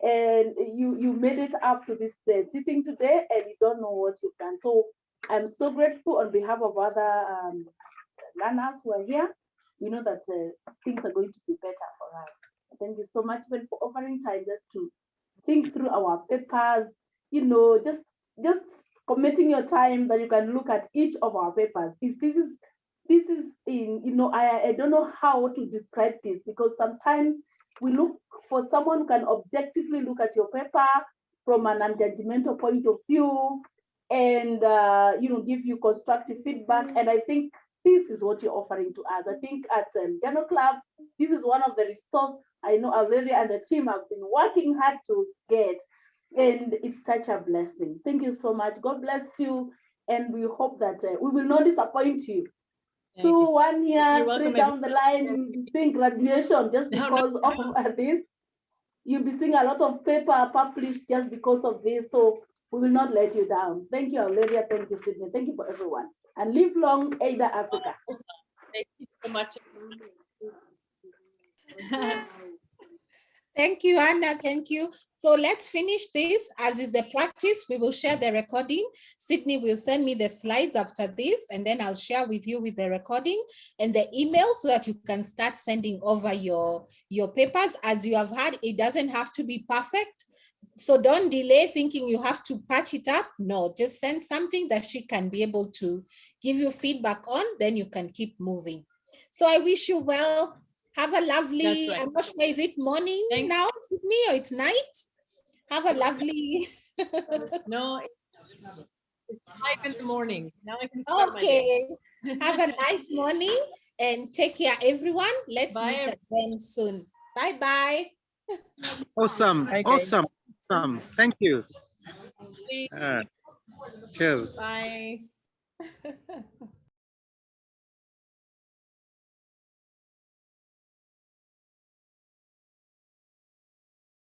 and you made it up to this sitting today, and you don't know what you've done. So I'm so grateful on behalf of other learners who are here. We know that things are going to be better for us. Thank you so much for offering time just to think through our papers, just committing your time that you can look at each of our papers. This is in, I don't know how to describe this, because sometimes we look for someone who can objectively look at your paper from an unjudgmental point of view, and give you constructive feedback. And I think this is what you're offering to us. I think at Journal Club, this is one of the resources I know Aurelia and the team have been working hard to get, and it's such a blessing. Thank you so much. God bless you, and we hope that we will not disappoint you. 1 year, 3 down the line, you think graduation just because of this. You'll be seeing a lot of paper published just because of this. So we will not let you down. Thank you, Aurelia. Thank you, Sydney. Thank you for everyone. And live long, Ada Africa.
Thank you so much.
Thank you, Anna. Thank you. So let's finish this. As is the practice, we will share the recording. Sydney will send me the slides after this, and then I'll share with you with the recording and the email so that you can start sending over your papers. As you have heard, it doesn't have to be perfect. So don't delay thinking you have to patch it up. No, just send something that she can be able to give you feedback on, then you can keep moving. So I wish you well. Have a lovely, right. I'm not sure, is it morning now with me or it's night? Have a lovely.
No, it's 5 in the morning. Now I can start
okay. Have a nice morning and take care, everyone. Let's meet again soon. Bye-bye.
Awesome. Okay. Awesome. Thank you. Cheers.
Bye.